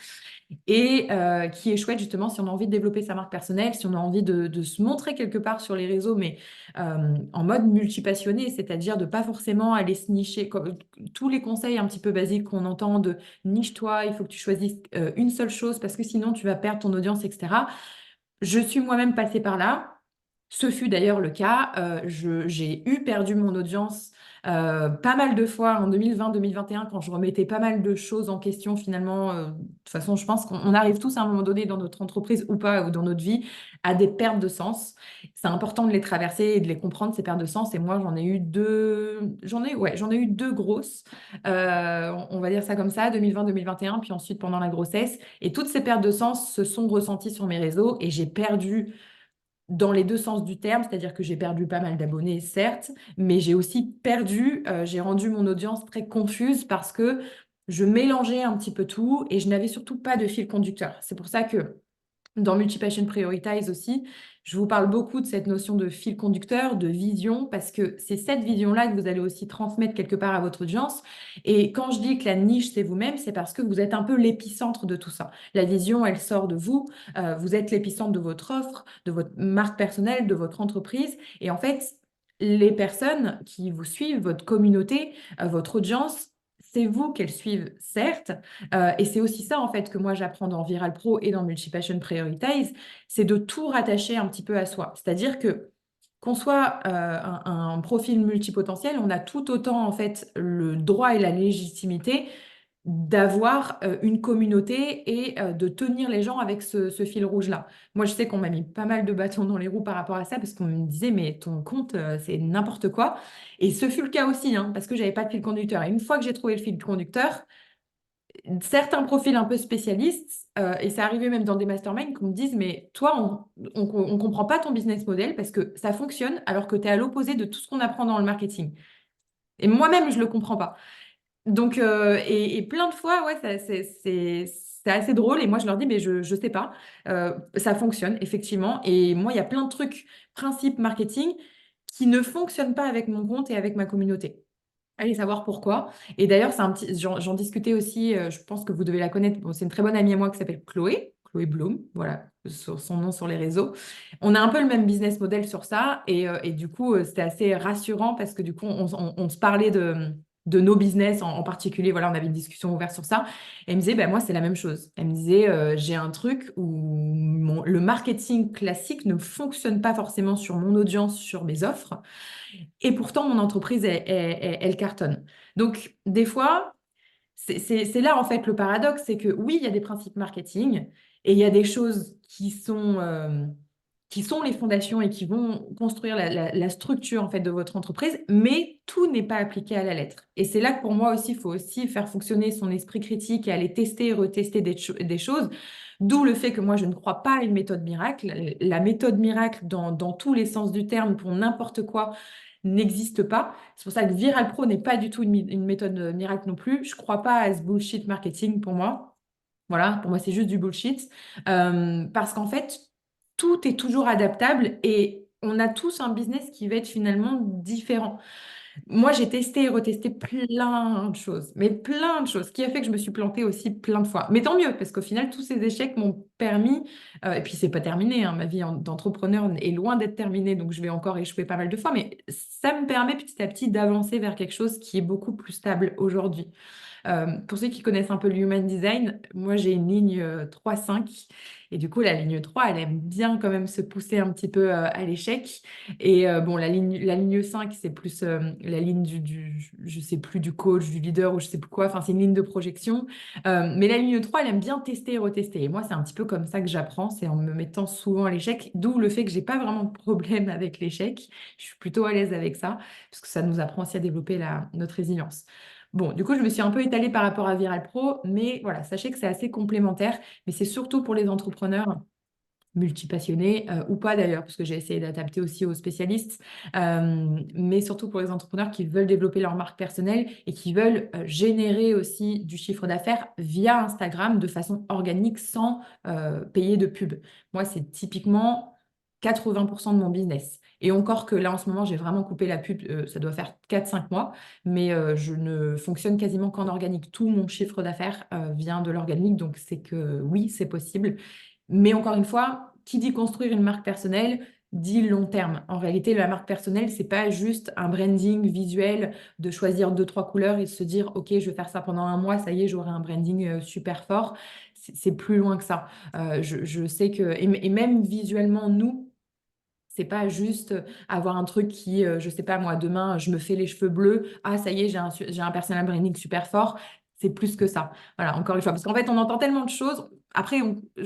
[SPEAKER 1] Et qui est chouette justement si on a envie de développer sa marque personnelle, si on a envie de se montrer quelque part sur les réseaux, mais en mode multipassionné, c'est-à-dire de pas forcément aller se nicher, comme, tous les conseils un petit peu basiques qu'on entend de niche-toi, il faut que tu choisisses une seule chose parce que sinon tu vas perdre ton audience, etc. Je suis moi-même passée par là. Ce fut d'ailleurs le cas. J'ai perdu mon audience pas mal de fois en 2020-2021 quand je remettais pas mal de choses en question finalement. De toute façon, je pense qu'on arrive tous à un moment donné dans notre entreprise ou pas, ou dans notre vie, à des pertes de sens. C'est important de les traverser et de les comprendre, ces pertes de sens. Et moi, j'en ai eu deux, j'en ai eu deux grosses. On va dire ça comme ça, 2020-2021, puis ensuite pendant la grossesse. Et toutes ces pertes de sens se sont ressenties sur mes réseaux et j'ai perdu dans les deux sens du terme, c'est-à-dire que j'ai perdu pas mal d'abonnés, certes, mais j'ai rendu mon audience très confuse parce que je mélangeais un petit peu tout et je n'avais surtout pas de fil conducteur. C'est pour ça que dans Multipassion Prioritize aussi, je vous parle beaucoup de cette notion de fil conducteur, de vision, parce que c'est cette vision-là que vous allez aussi transmettre quelque part à votre audience. Et quand je dis que la niche, c'est vous-même, c'est parce que vous êtes un peu l'épicentre de tout ça. La vision, elle sort de vous. Vous êtes l'épicentre de votre offre, de votre marque personnelle, de votre entreprise. Et en fait, les personnes qui vous suivent, votre communauté, votre audience, c'est vous qu'elles suivent, certes, et c'est aussi ça, en fait, que moi, j'apprends dans Viral Pro et dans Multipassion Prioritize, c'est de tout rattacher un petit peu à soi. C'est-à-dire que qu'on soit un profil multipotentiel, on a tout autant, en fait, le droit et la légitimité d'avoir une communauté et de tenir les gens avec ce fil rouge-là. Moi, je sais qu'on m'a mis pas mal de bâtons dans les roues par rapport à ça parce qu'on me disait, mais ton compte, c'est n'importe quoi. Et ce fut le cas aussi, hein, parce que j'avais pas de fil conducteur. Et une fois que j'ai trouvé le fil conducteur, certains profils un peu spécialistes, et c'est arrivé même dans des masterminds, qu'on me dise, mais toi, on comprend pas ton business model parce que ça fonctionne alors que tu es à l'opposé de tout ce qu'on apprend dans le marketing. Et moi-même, je le comprends pas. Donc, et plein de fois, ouais, c'est assez drôle. Et moi, je leur dis, mais je ne sais pas. Ça fonctionne, effectivement. Et moi, il y a plein de trucs, principes marketing, qui ne fonctionnent pas avec mon compte et avec ma communauté. Allez savoir pourquoi. Et d'ailleurs, j'en discutais aussi, je pense que vous devez la connaître. Bon, c'est une très bonne amie à moi qui s'appelle Chloé Bloom, voilà, sur son nom sur les réseaux. On a un peu le même business model sur ça. Et du coup, c'était assez rassurant parce que du coup, on se parlait de nos business en particulier. Voilà, on avait une discussion ouverte sur ça. Et elle me disait, ben, moi, c'est la même chose. Elle me disait, j'ai un truc où le marketing classique ne fonctionne pas forcément sur mon audience, sur mes offres. Et pourtant, mon entreprise, elle cartonne. Donc, des fois, c'est là, en fait, le paradoxe, c'est que oui, il y a des principes marketing et il y a des choses qui sont les fondations et qui vont construire la structure, en fait, de votre entreprise, mais tout n'est pas appliqué à la lettre. Et c'est là que, pour moi aussi, il faut aussi faire fonctionner son esprit critique et aller tester et retester des choses. D'où le fait que moi, je ne crois pas à une méthode miracle. La méthode miracle, dans tous les sens du terme, pour n'importe quoi, n'existe pas. C'est pour ça que Viral Pro n'est pas du tout une méthode miracle non plus. Je ne crois pas à ce bullshit marketing pour moi. Voilà, pour moi, c'est juste du bullshit. Parce qu'en fait, tout est toujours adaptable et on a tous un business qui va être finalement différent. Moi, j'ai testé et retesté plein de choses, mais plein de choses, ce qui a fait que je me suis plantée aussi plein de fois. Mais tant mieux, parce qu'au final, tous ces échecs m'ont permis, et puis c'est pas terminé, hein, ma vie d'entrepreneur est loin d'être terminée, donc je vais encore échouer pas mal de fois, mais ça me permet petit à petit d'avancer vers quelque chose qui est beaucoup plus stable aujourd'hui. Pour ceux qui connaissent un peu le Human Design, moi j'ai une ligne 3-5 et du coup la ligne 3 elle aime bien quand même se pousser un petit peu à l'échec et bon la ligne 5 c'est plus la ligne je sais plus du coach, du leader ou je sais plus quoi, enfin c'est une ligne de projection. Mais la ligne 3 elle aime bien tester et retester et moi c'est un petit peu comme ça que j'apprends, c'est en me mettant souvent à l'échec, d'où le fait que j'ai pas vraiment de problème avec l'échec, je suis plutôt à l'aise avec ça parce que ça nous apprend aussi à développer notre résilience. Bon, du coup, je me suis un peu étalée par rapport à Viral Pro, mais voilà, sachez que c'est assez complémentaire, mais c'est surtout pour les entrepreneurs multipassionnés ou pas d'ailleurs, parce que j'ai essayé d'adapter aussi aux spécialistes, mais surtout pour les entrepreneurs qui veulent développer leur marque personnelle et qui veulent générer aussi du chiffre d'affaires via Instagram de façon organique sans payer de pub. Moi, c'est typiquement 80% de mon business. Et encore que là, en ce moment, j'ai vraiment coupé la pub, ça doit faire 4-5 mois, mais je ne fonctionne quasiment qu'en organique. Tout mon chiffre d'affaires vient de l'organique, donc c'est que oui, c'est possible. Mais encore une fois, qui dit construire une marque personnelle dit long terme. En réalité, la marque personnelle, c'est pas juste un branding visuel de choisir 2-3 couleurs et de se dire, OK, je vais faire ça pendant un mois, ça y est, j'aurai un branding super fort. C'est plus loin que ça. Je sais que, et même visuellement, nous, c'est pas juste avoir un truc qui, je sais pas moi, demain, je me fais les cheveux bleus. Ah, ça y est, j'ai un personal branding super fort. C'est plus que ça. Voilà, encore une fois. Parce qu'en fait, on entend tellement de choses. Après,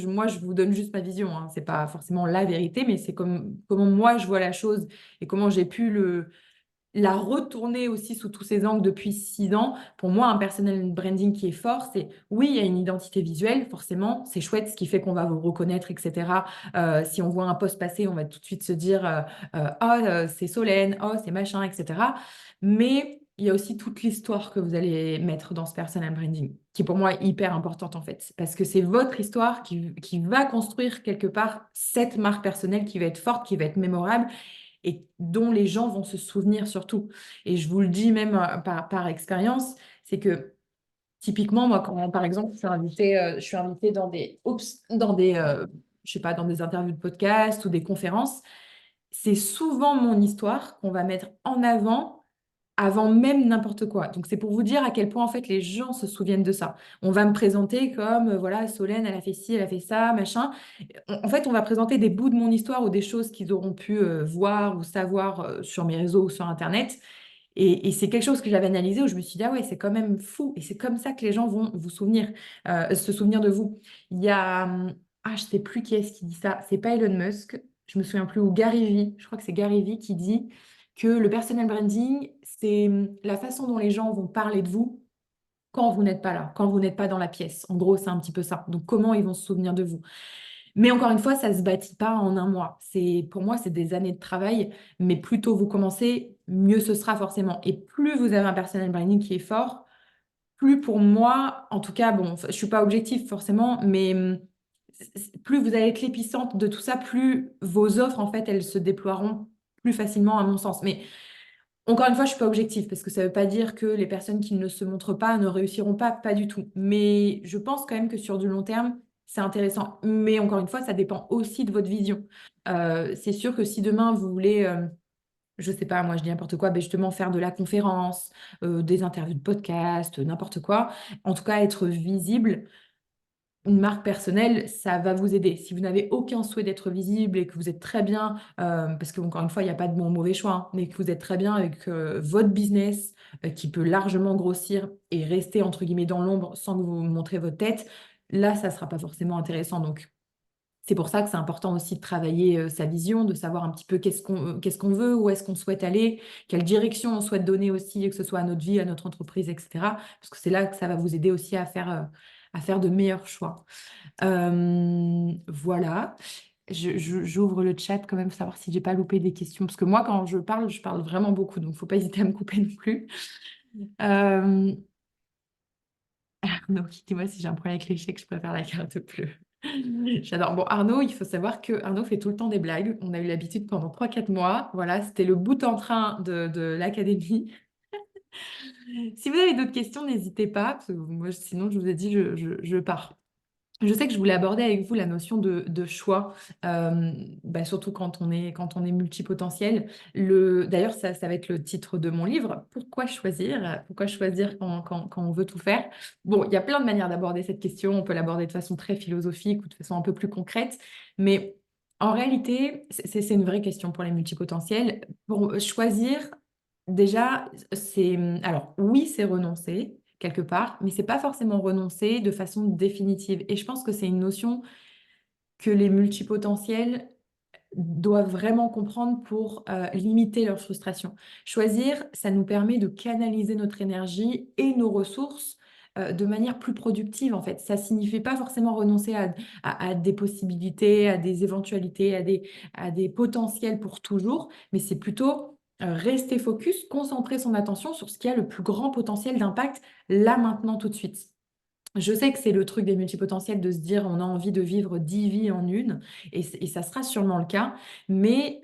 [SPEAKER 1] moi, je vous donne juste ma vision. Hein. C'est pas forcément la vérité, mais c'est comment moi, je vois la chose et comment j'ai pu la retourner aussi sous tous ses angles depuis 6 ans. Pour moi, un personal branding qui est fort, c'est oui, il y a une identité visuelle, forcément, c'est chouette, ce qui fait qu'on va vous reconnaître, etc. Si on voit un post passer, on va tout de suite se dire c'est Solène, oh, c'est machin, etc. Mais il y a aussi toute l'histoire que vous allez mettre dans ce personal branding, qui pour moi est hyper importante en fait, parce que c'est votre histoire qui va construire quelque part cette marque personnelle qui va être forte, qui va être mémorable et dont les gens vont se souvenir surtout. Et je vous le dis même par expérience, c'est que typiquement, moi, quand par exemple, je suis invitée je sais pas, dans des interviews de podcast ou des conférences, c'est souvent mon histoire qu'on va mettre en avant même n'importe quoi. Donc, c'est pour vous dire à quel point, en fait, les gens se souviennent de ça. On va me présenter comme, voilà, Solène, elle a fait ci, elle a fait ça, machin. En fait, on va présenter des bouts de mon histoire ou des choses qu'ils auront pu voir ou savoir sur mes réseaux ou sur Internet. Et c'est quelque chose que j'avais analysé où je me suis dit, ah ouais, c'est quand même fou. Et c'est comme ça que les gens vont se souvenir de vous. Il y a, je sais plus qui est-ce qui dit ça. C'est pas Elon Musk, je me souviens plus, ou Gary Vee. Je crois que c'est Gary Vee qui dit que le personal branding, c'est la façon dont les gens vont parler de vous quand vous n'êtes pas là, quand vous n'êtes pas dans la pièce. En gros, c'est un petit peu ça. Donc, comment ils vont se souvenir de vous. Mais encore une fois, ça ne se bâtit pas en un mois. Pour moi, c'est des années de travail, mais plus tôt vous commencez, mieux ce sera forcément. Et plus vous avez un personal branding qui est fort, plus pour moi, en tout cas, bon, je ne suis pas objectif forcément, mais plus vous allez être l'épicentre de tout ça, plus vos offres, en fait, elles se déploieront plus facilement, à mon sens. Mais encore une fois, je ne suis pas objective parce que ça ne veut pas dire que les personnes qui ne se montrent pas ne réussiront pas, pas du tout. Mais je pense quand même que sur du long terme, c'est intéressant. Mais encore une fois, ça dépend aussi de votre vision. C'est sûr que si demain vous voulez, je ne sais pas, moi je dis n'importe quoi, ben justement faire de la conférence, des interviews de podcast, n'importe quoi, en tout cas être visible, une marque personnelle, ça va vous aider. Si vous n'avez aucun souhait d'être visible et que vous êtes très bien, parce qu'encore une fois, il n'y a pas de bon ou mauvais choix, hein, mais que vous êtes très bien avec votre business qui peut largement grossir et rester entre guillemets dans l'ombre sans que vous montrez votre tête, là, ça ne sera pas forcément intéressant. Donc, c'est pour ça que c'est important aussi de travailler sa vision, de savoir un petit peu qu'est-ce qu'on veut, où est-ce qu'on souhaite aller, quelle direction on souhaite donner aussi, que ce soit à notre vie, à notre entreprise, etc. Parce que c'est là que ça va vous aider aussi à faire de meilleurs choix. Voilà. J'ouvre le chat quand même pour savoir si j'ai pas loupé des questions. Parce que moi, quand je parle vraiment beaucoup, donc faut pas hésiter à me couper non plus. Euh... Arnaud qui dit moi si j'ai un problème avec l'échec, je préfère la carte bleue. J'adore. Bon, Arnaud, il faut savoir que Arnaud fait tout le temps des blagues. On a eu l'habitude pendant 3-4 mois. Voilà, c'était le bout en train de l'académie. Si vous avez d'autres questions, n'hésitez pas. Parce que moi, sinon, je vous ai dit, je pars. Je sais que je voulais aborder avec vous la notion de choix, surtout quand on est multipotentiel. D'ailleurs, ça va être le titre de mon livre. Pourquoi choisir? Pourquoi choisir quand on veut tout faire? Bon, il y a plein de manières d'aborder cette question. On peut l'aborder de façon très philosophique ou de façon un peu plus concrète. Mais en réalité, c'est une vraie question pour les multipotentiels. Pour choisir, déjà, alors oui, c'est renoncer quelque part, mais c'est pas forcément renoncer de façon définitive. Et je pense que c'est une notion que les multipotentiels doivent vraiment comprendre pour limiter leur frustration. Choisir, ça nous permet de canaliser notre énergie et nos ressources de manière plus productive, en fait. Ça ne signifie pas forcément renoncer à des possibilités, à des éventualités, à des potentiels pour toujours, mais c'est plutôt rester focus, concentrer son attention sur ce qui a le plus grand potentiel d'impact là, maintenant, tout de suite. Je sais que c'est le truc des multipotentiels de se dire on a envie de vivre 10 vies en une, et ça sera sûrement le cas, mais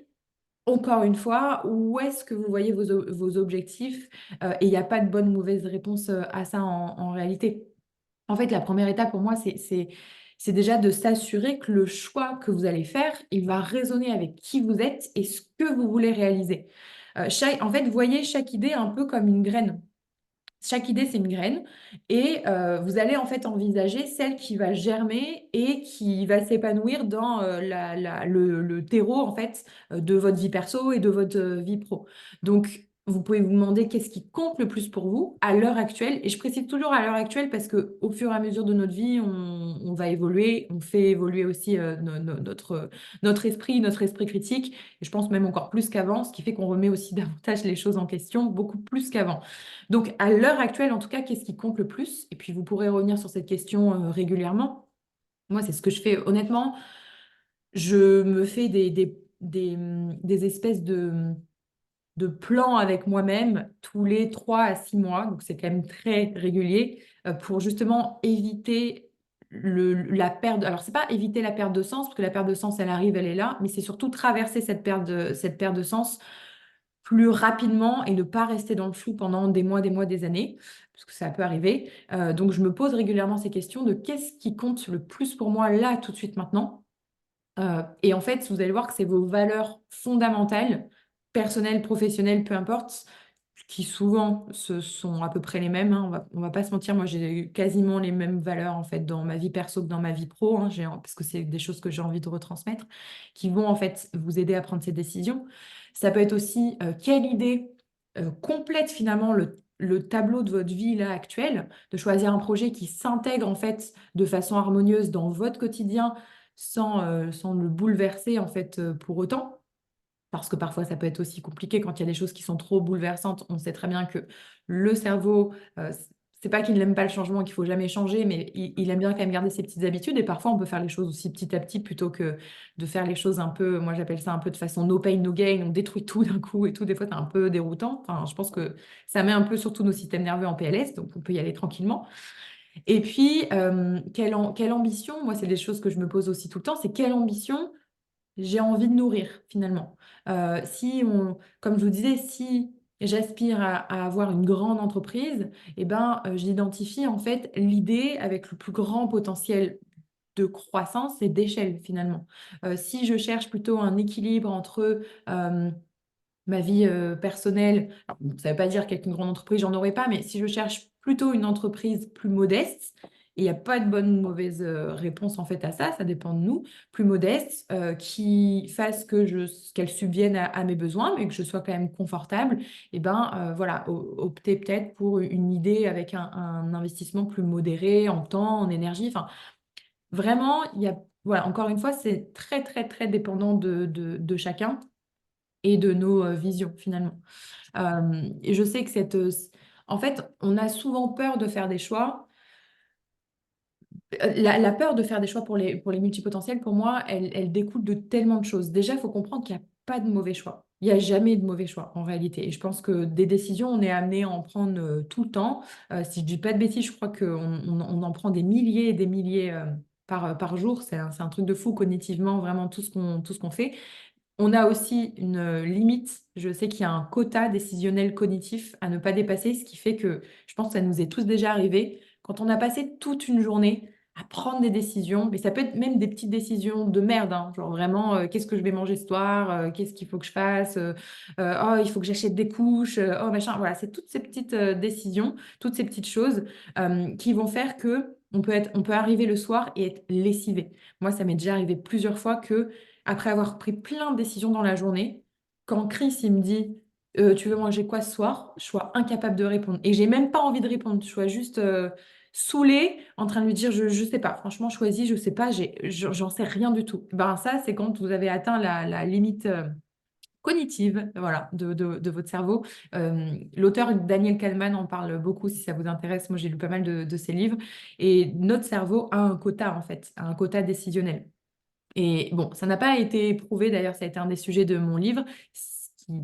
[SPEAKER 1] encore une fois, où est-ce que vous voyez vos objectifs? Et il n'y a pas de bonne ou mauvaise réponse à ça en réalité. En fait, la première étape pour moi, c'est déjà de s'assurer que le choix que vous allez faire, il va résonner avec qui vous êtes et ce que vous voulez réaliser. En fait, voyez chaque idée un peu comme une graine. Chaque idée, c'est une graine et vous allez en fait envisager celle qui va germer et qui va s'épanouir dans le terreau en fait de votre vie perso et de votre vie pro. Donc, vous pouvez vous demander qu'est-ce qui compte le plus pour vous à l'heure actuelle. Et je précise toujours à l'heure actuelle parce que au fur et à mesure de notre vie, on va évoluer, on fait évoluer aussi notre esprit critique. Et je pense même encore plus qu'avant, ce qui fait qu'on remet aussi davantage les choses en question, beaucoup plus qu'avant. Donc, à l'heure actuelle, en tout cas, qu'est-ce qui compte le plus? Et puis, vous pourrez revenir sur cette question régulièrement. Moi, c'est ce que je fais. Honnêtement, je me fais des espèces de plans avec moi-même tous les 3 à 6 mois. Donc, c'est quand même très régulier pour justement éviter la perte. Alors, c'est pas éviter la perte de sens, parce que la perte de sens, elle arrive, elle est là, mais c'est surtout traverser cette perte de sens plus rapidement et ne pas rester dans le flou pendant des mois, des années, parce que ça peut arriver. Donc, je me pose régulièrement ces questions de qu'est-ce qui compte le plus pour moi là, tout de suite, maintenant. Et en fait, vous allez voir que c'est vos valeurs fondamentales, personnelles, professionnelles, peu importe, qui souvent ce sont à peu près les mêmes, hein. On va pas se mentir, moi j'ai quasiment les mêmes valeurs en fait dans ma vie perso que dans ma vie pro, hein, parce que c'est des choses que j'ai envie de retransmettre, qui vont en fait vous aider à prendre ces décisions. Ça peut être aussi quelle idée complète finalement le tableau de votre vie là actuelle, de choisir un projet qui s'intègre en fait de façon harmonieuse dans votre quotidien sans le bouleverser en fait pour autant. Parce que parfois, ça peut être aussi compliqué quand il y a des choses qui sont trop bouleversantes. On sait très bien que le cerveau, c'est pas qu'il n'aime pas le changement, qu'il faut jamais changer, mais il aime bien quand même garder ses petites habitudes. Et parfois, on peut faire les choses aussi petit à petit plutôt que de faire les choses un peu, moi j'appelle ça un peu de façon no pain, no gain. On détruit tout d'un coup et tout. Des fois, c'est un peu déroutant. Enfin, je pense que ça met un peu surtout nos systèmes nerveux en PLS, donc on peut y aller tranquillement. Et puis, quelle ambition, moi, c'est des choses que je me pose aussi tout le temps, c'est quelle ambition j'ai envie de nourrir finalement. Comme je vous disais, si j'aspire à avoir une grande entreprise, eh ben, j'identifie en fait l'idée avec le plus grand potentiel de croissance et d'échelle finalement. Si je cherche plutôt un équilibre entre ma vie personnelle, alors, bon, ça ne veut pas dire qu'avec une grande entreprise, j'en aurai pas, mais si je cherche plutôt une entreprise plus modeste, et il n'y a pas de bonne ou mauvaise réponse en fait à ça, ça dépend de nous, plus modeste, qui fasse qu'elle subvienne à mes besoins, mais que je sois quand même confortable, et ben voilà, opter peut-être pour une idée avec un investissement plus modéré en temps, en énergie, enfin vraiment, voilà, encore une fois, c'est très très très dépendant de chacun et de nos visions finalement. Et je sais que en fait, on a souvent peur de faire des choix. La peur de faire des choix pour les multipotentiels, pour moi, elle découle de tellement de choses. Déjà, il faut comprendre qu'il n'y a pas de mauvais choix. Il n'y a jamais de mauvais choix en réalité. Et je pense que des décisions, on est amené à en prendre tout le temps. Si je ne dis pas de bêtises, je crois qu'on en prend des milliers et des milliers par jour. C'est un truc de fou cognitivement, vraiment tout ce qu'on fait. On a aussi une limite. Je sais qu'il y a un quota décisionnel cognitif à ne pas dépasser, ce qui fait que je pense que ça nous est tous déjà arrivé. Quand on a passé toute une journée à prendre des décisions, mais ça peut être même des petites décisions de merde, hein, genre vraiment, qu'est-ce que je vais manger ce soir, qu'est-ce qu'il faut que je fasse, oh, il faut que j'achète des couches, oh machin. Voilà, c'est toutes ces petites décisions, toutes ces petites choses qui vont faire que on peut arriver le soir et être lessivé. Moi, ça m'est déjà arrivé plusieurs fois que après avoir pris plein de décisions dans la journée, quand Chris il me dit tu veux manger quoi ce soir, je sois incapable de répondre. Et j'ai même pas envie de répondre, je sois juste saoulée en train de lui dire je sais pas, franchement choisis, je sais pas, j'en sais rien du tout. Ben ça, c'est quand vous avez atteint la limite cognitive, voilà, de votre cerveau. L'auteur Daniel Kahneman en parle beaucoup si ça vous intéresse. Moi, j'ai lu pas mal de ses livres. Et notre cerveau a un quota, en fait, un quota décisionnel. Et bon, ça n'a pas été prouvé, d'ailleurs, ça a été un des sujets de mon livre,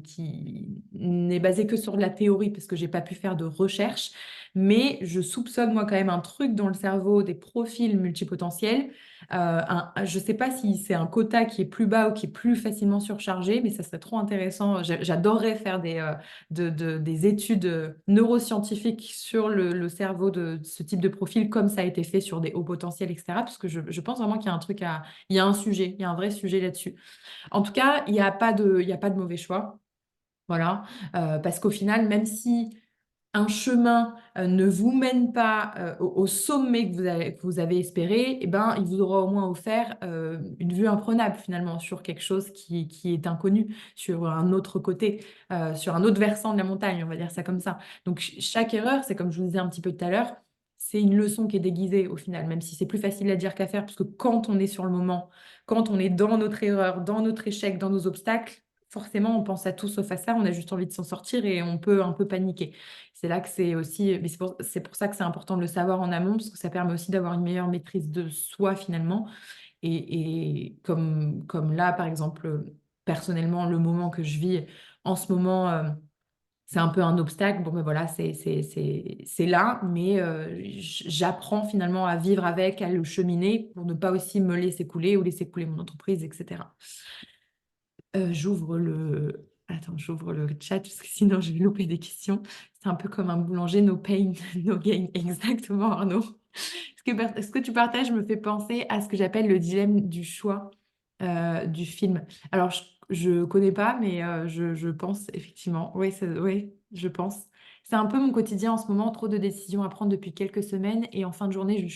[SPEAKER 1] qui n'est basé que sur de la théorie, parce que j'ai pas pu faire de recherche, mais je soupçonne, moi, quand même un truc dans le cerveau des profils multipotentiels. Je sais pas si c'est un quota qui est plus bas ou qui est plus facilement surchargé, mais ça serait trop intéressant. J'adorerais faire des études neuroscientifiques sur le cerveau de ce type de profil, comme ça a été fait sur des hauts potentiels, etc., parce que je pense vraiment qu'il y a un truc il y a un sujet, il y a un vrai sujet là-dessus. En tout cas, il y a pas de mauvais choix. Voilà. Parce qu'au final, même si un chemin ne vous mène pas au sommet que vous avez espéré, eh ben, il vous aura au moins offert une vue imprenable finalement sur quelque chose qui est inconnu, sur un autre côté, sur un autre versant de la montagne, on va dire ça comme ça. Donc chaque erreur, c'est comme je vous disais un petit peu tout à l'heure, c'est une leçon qui est déguisée au final, même si c'est plus facile à dire qu'à faire, parce que quand on est sur le moment, quand on est dans notre erreur, dans notre échec, dans nos obstacles, forcément, on pense à tout sauf à ça, on a juste envie de s'en sortir et on peut un peu paniquer. C'est là que c'est aussi, mais c'est pour ça que c'est important de le savoir en amont, parce que ça permet aussi d'avoir une meilleure maîtrise de soi finalement. Et comme là, par exemple, personnellement, le moment que je vis en ce moment, c'est un peu un obstacle. Bon, ben voilà, c'est là, mais j'apprends finalement à vivre avec, à le cheminer pour ne pas aussi me laisser couler ou laisser couler mon entreprise, etc. J'ouvre le chat parce que sinon je vais louper des questions. C'est un peu comme un boulanger, no pain, no gain. Exactement, Arnaud. Ce que tu partages me fait penser à ce que j'appelle le dilemme du choix du film. Alors, je connais pas, mais je pense effectivement. Oui, oui, je pense. C'est un peu mon quotidien en ce moment, trop de décisions à prendre depuis quelques semaines et en fin de journée,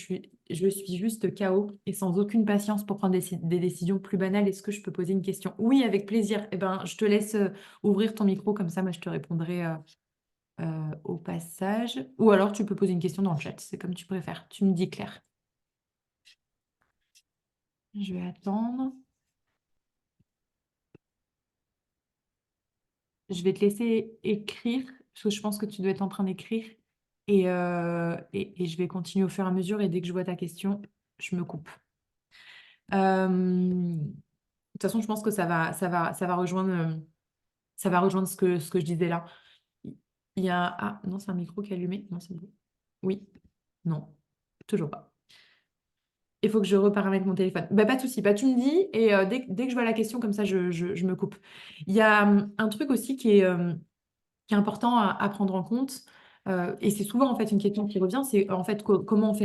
[SPEAKER 1] je suis juste KO et sans aucune patience pour prendre des décisions plus banales. Est-ce que je peux poser une question? Oui, avec plaisir. Eh ben, je te laisse ouvrir ton micro, comme ça, moi, je te répondrai au passage. Ou alors, tu peux poser une question dans le chat, c'est comme tu préfères. Tu me dis, Claire. Je vais attendre. Je vais te laisser écrire, parce que je pense que tu dois être en train d'écrire. Et je vais continuer au fur et à mesure. Et dès que je vois ta question, je me coupe. De toute façon, je pense que ça va rejoindre ce que je disais là. Il y a... Ah, non, c'est un micro qui est allumé. Non, c'est bon. Oui. Non. Toujours pas. Il faut que je reparamètre mon téléphone. Bah, pas de souci. Bah, tu me dis, et dès que je vois la question, comme ça, je me coupe. Il y a un truc aussi qui est important à prendre en compte. Et c'est souvent en fait une question qui revient, c'est en fait comment on fait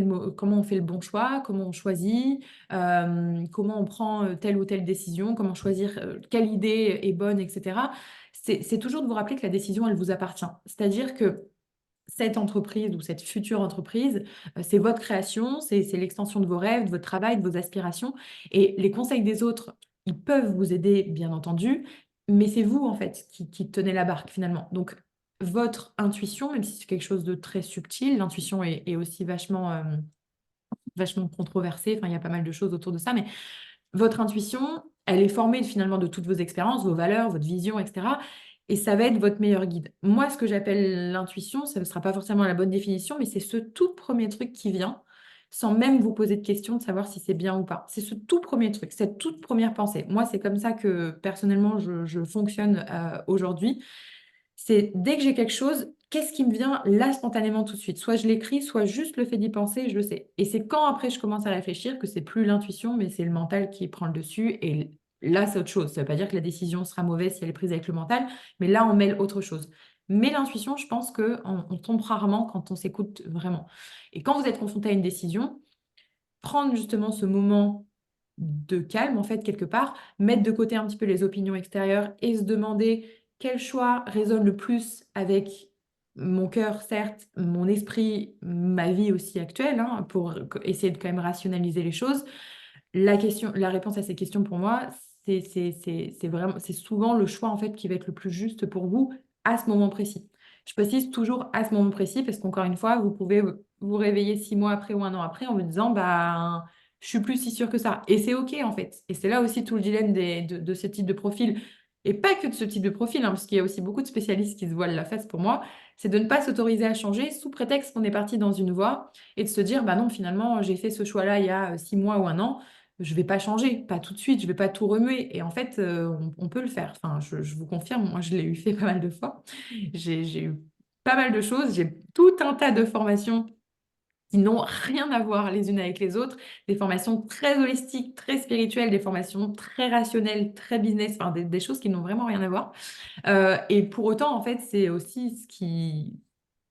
[SPEAKER 1] le bon choix, comment on choisit, comment on prend telle ou telle décision, comment choisir quelle idée est bonne, etc. C'est toujours de vous rappeler que la décision, elle vous appartient. C'est-à-dire que cette entreprise ou cette future entreprise, c'est votre création, c'est l'extension de vos rêves, de votre travail, de vos aspirations. Et les conseils des autres, ils peuvent vous aider, bien entendu, mais c'est vous, en fait, qui tenez la barque, finalement. Donc, votre intuition, même si c'est quelque chose de très subtil, l'intuition est aussi vachement controversée. Enfin, il y a pas mal de choses autour de ça, mais votre intuition, elle est formée finalement de toutes vos expériences, vos valeurs, votre vision, etc. Et ça va être votre meilleur guide. Moi, ce que j'appelle l'intuition, ça ne sera pas forcément la bonne définition, mais c'est ce tout premier truc qui vient, sans même vous poser de questions de savoir si c'est bien ou pas. C'est ce tout premier truc, cette toute première pensée. Moi, c'est comme ça que personnellement, je fonctionne aujourd'hui. C'est dès que j'ai quelque chose, qu'est-ce qui me vient là spontanément tout de suite? Soit je l'écris, soit juste le fait d'y penser, je le sais. Et c'est quand après je commence à réfléchir que c'est plus l'intuition, mais c'est le mental qui prend le dessus. Et là, c'est autre chose. Ça ne veut pas dire que la décision sera mauvaise si elle est prise avec le mental, mais là, on mêle autre chose. Mais l'intuition, je pense qu'on tombe rarement quand on s'écoute vraiment. Et quand vous êtes confronté à une décision, prendre justement ce moment de calme, en fait, quelque part, mettre de côté un petit peu les opinions extérieures et se demander quel choix résonne le plus avec mon cœur, certes, mon esprit, ma vie aussi actuelle, hein, pour essayer de quand même rationaliser les choses. La réponse à ces questions pour moi, c'est souvent le choix en fait qui va être le plus juste pour vous à ce moment précis. Je précise toujours à ce moment précis parce qu'encore une fois, vous pouvez vous réveiller 6 mois après ou un an après en vous disant bah je suis plus si sûre que ça. Et c'est OK en fait. Et c'est là aussi tout le dilemme de ce type de profil. et pas que de ce type de profil, hein, parce qu'il y a aussi beaucoup de spécialistes qui se voilent la face pour moi, c'est de ne pas s'autoriser à changer sous prétexte qu'on est parti dans une voie et de se dire, bah non, finalement, j'ai fait ce choix-là il y a 6 mois ou un an, je vais pas changer, pas tout de suite, je vais pas tout remuer. Et en fait, on peut le faire. Enfin, je vous confirme, moi, je l'ai eu fait pas mal de fois. J'ai eu pas mal de choses, j'ai tout un tas de formations qui n'ont rien à voir les unes avec les autres, des formations très holistiques, très spirituelles, des formations très rationnelles, très business, enfin des choses qui n'ont vraiment rien à voir. Et pour autant, en fait, c'est aussi ce qui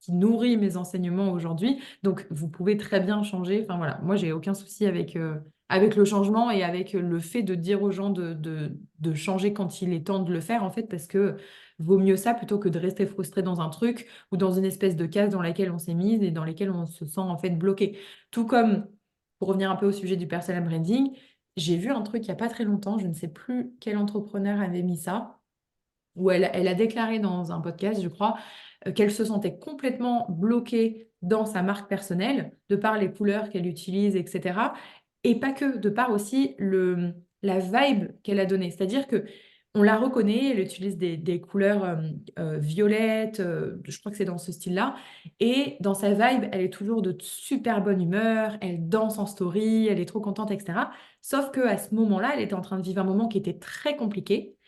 [SPEAKER 1] nourrit mes enseignements aujourd'hui. Donc, vous pouvez très bien changer. Enfin, voilà, moi, j'ai aucun souci avec le changement et avec le fait de dire aux gens de changer quand il est temps de le faire, en fait, parce que vaut mieux ça plutôt que de rester frustré dans un truc ou dans une espèce de case dans laquelle on s'est mise et dans laquelle on se sent, en fait, bloqué. Tout comme, pour revenir un peu au sujet du personal branding, j'ai vu un truc il n'y a pas très longtemps, je ne sais plus quel entrepreneur avait mis ça où elle a déclaré dans un podcast, je crois, qu'elle se sentait complètement bloquée dans sa marque personnelle, de par les couleurs qu'elle utilise, etc. Et pas que, de par aussi la vibe qu'elle a donnée. C'est-à-dire que on la reconnaît, elle utilise des couleurs violettes, je crois que c'est dans ce style-là. Et dans sa vibe, elle est toujours de super bonne humeur, elle danse en story, elle est trop contente, etc. Sauf qu'à ce moment-là, elle était en train de vivre un moment qui était très compliqué.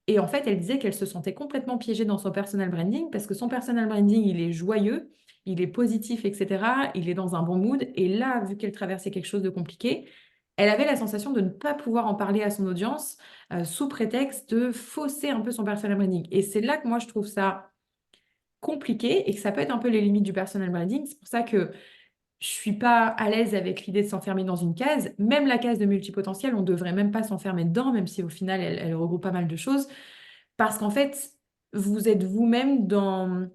[SPEAKER 1] Et en fait, elle disait qu'elle se sentait complètement piégée dans son personal branding parce que son personal branding, il est joyeux, il est positif, etc. Il est dans un bon mood. Et là, vu qu'elle traversait quelque chose de compliqué, elle avait la sensation de ne pas pouvoir en parler à son audience sous prétexte de fausser un peu son personal branding. Et c'est là que moi, je trouve ça compliqué et que ça peut être un peu les limites du personal branding. C'est pour ça que je suis pas à l'aise avec l'idée de s'enfermer dans une case. Même la case de multipotentiel, on devrait même pas s'enfermer dedans, même si au final, elle regroupe pas mal de choses. Parce qu'en fait, vous êtes vous-même dans...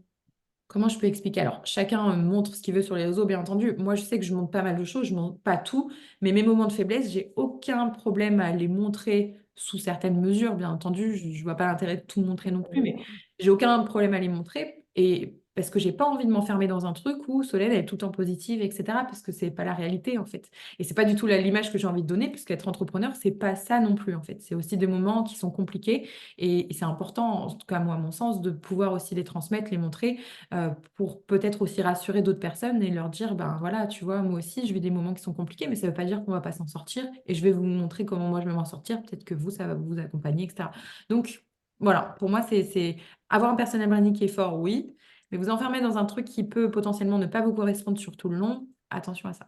[SPEAKER 1] Comment je peux expliquer? Alors, chacun montre ce qu'il veut sur les réseaux, bien entendu. Moi, je sais que je montre pas mal de choses, je montre pas tout, mais mes moments de faiblesse, j'ai aucun problème à les montrer sous certaines mesures, bien entendu. Je vois pas l'intérêt de tout montrer non plus, mais j'ai aucun problème à les montrer. Et parce que j'ai pas envie de m'enfermer dans un truc où Solène elle est tout le temps positive, etc. Parce que c'est pas la réalité, en fait. Et c'est pas du tout l'image que j'ai envie de donner, puisque être entrepreneur, c'est pas ça non plus, en fait. C'est aussi des moments qui sont compliqués. Et c'est important, en tout cas, moi, à mon sens, de pouvoir aussi les transmettre, les montrer pour peut-être aussi rassurer d'autres personnes et leur dire, ben voilà, tu vois, moi aussi, je vis des moments qui sont compliqués, mais ça ne veut pas dire qu'on ne va pas s'en sortir. Et je vais vous montrer comment moi je vais m'en sortir. Peut-être que vous, ça va vous accompagner, etc. Donc, voilà, pour moi, c'est avoir un personnel branding qui est fort, oui, mais vous enfermer dans un truc qui peut potentiellement ne pas vous correspondre sur tout le long, attention à ça.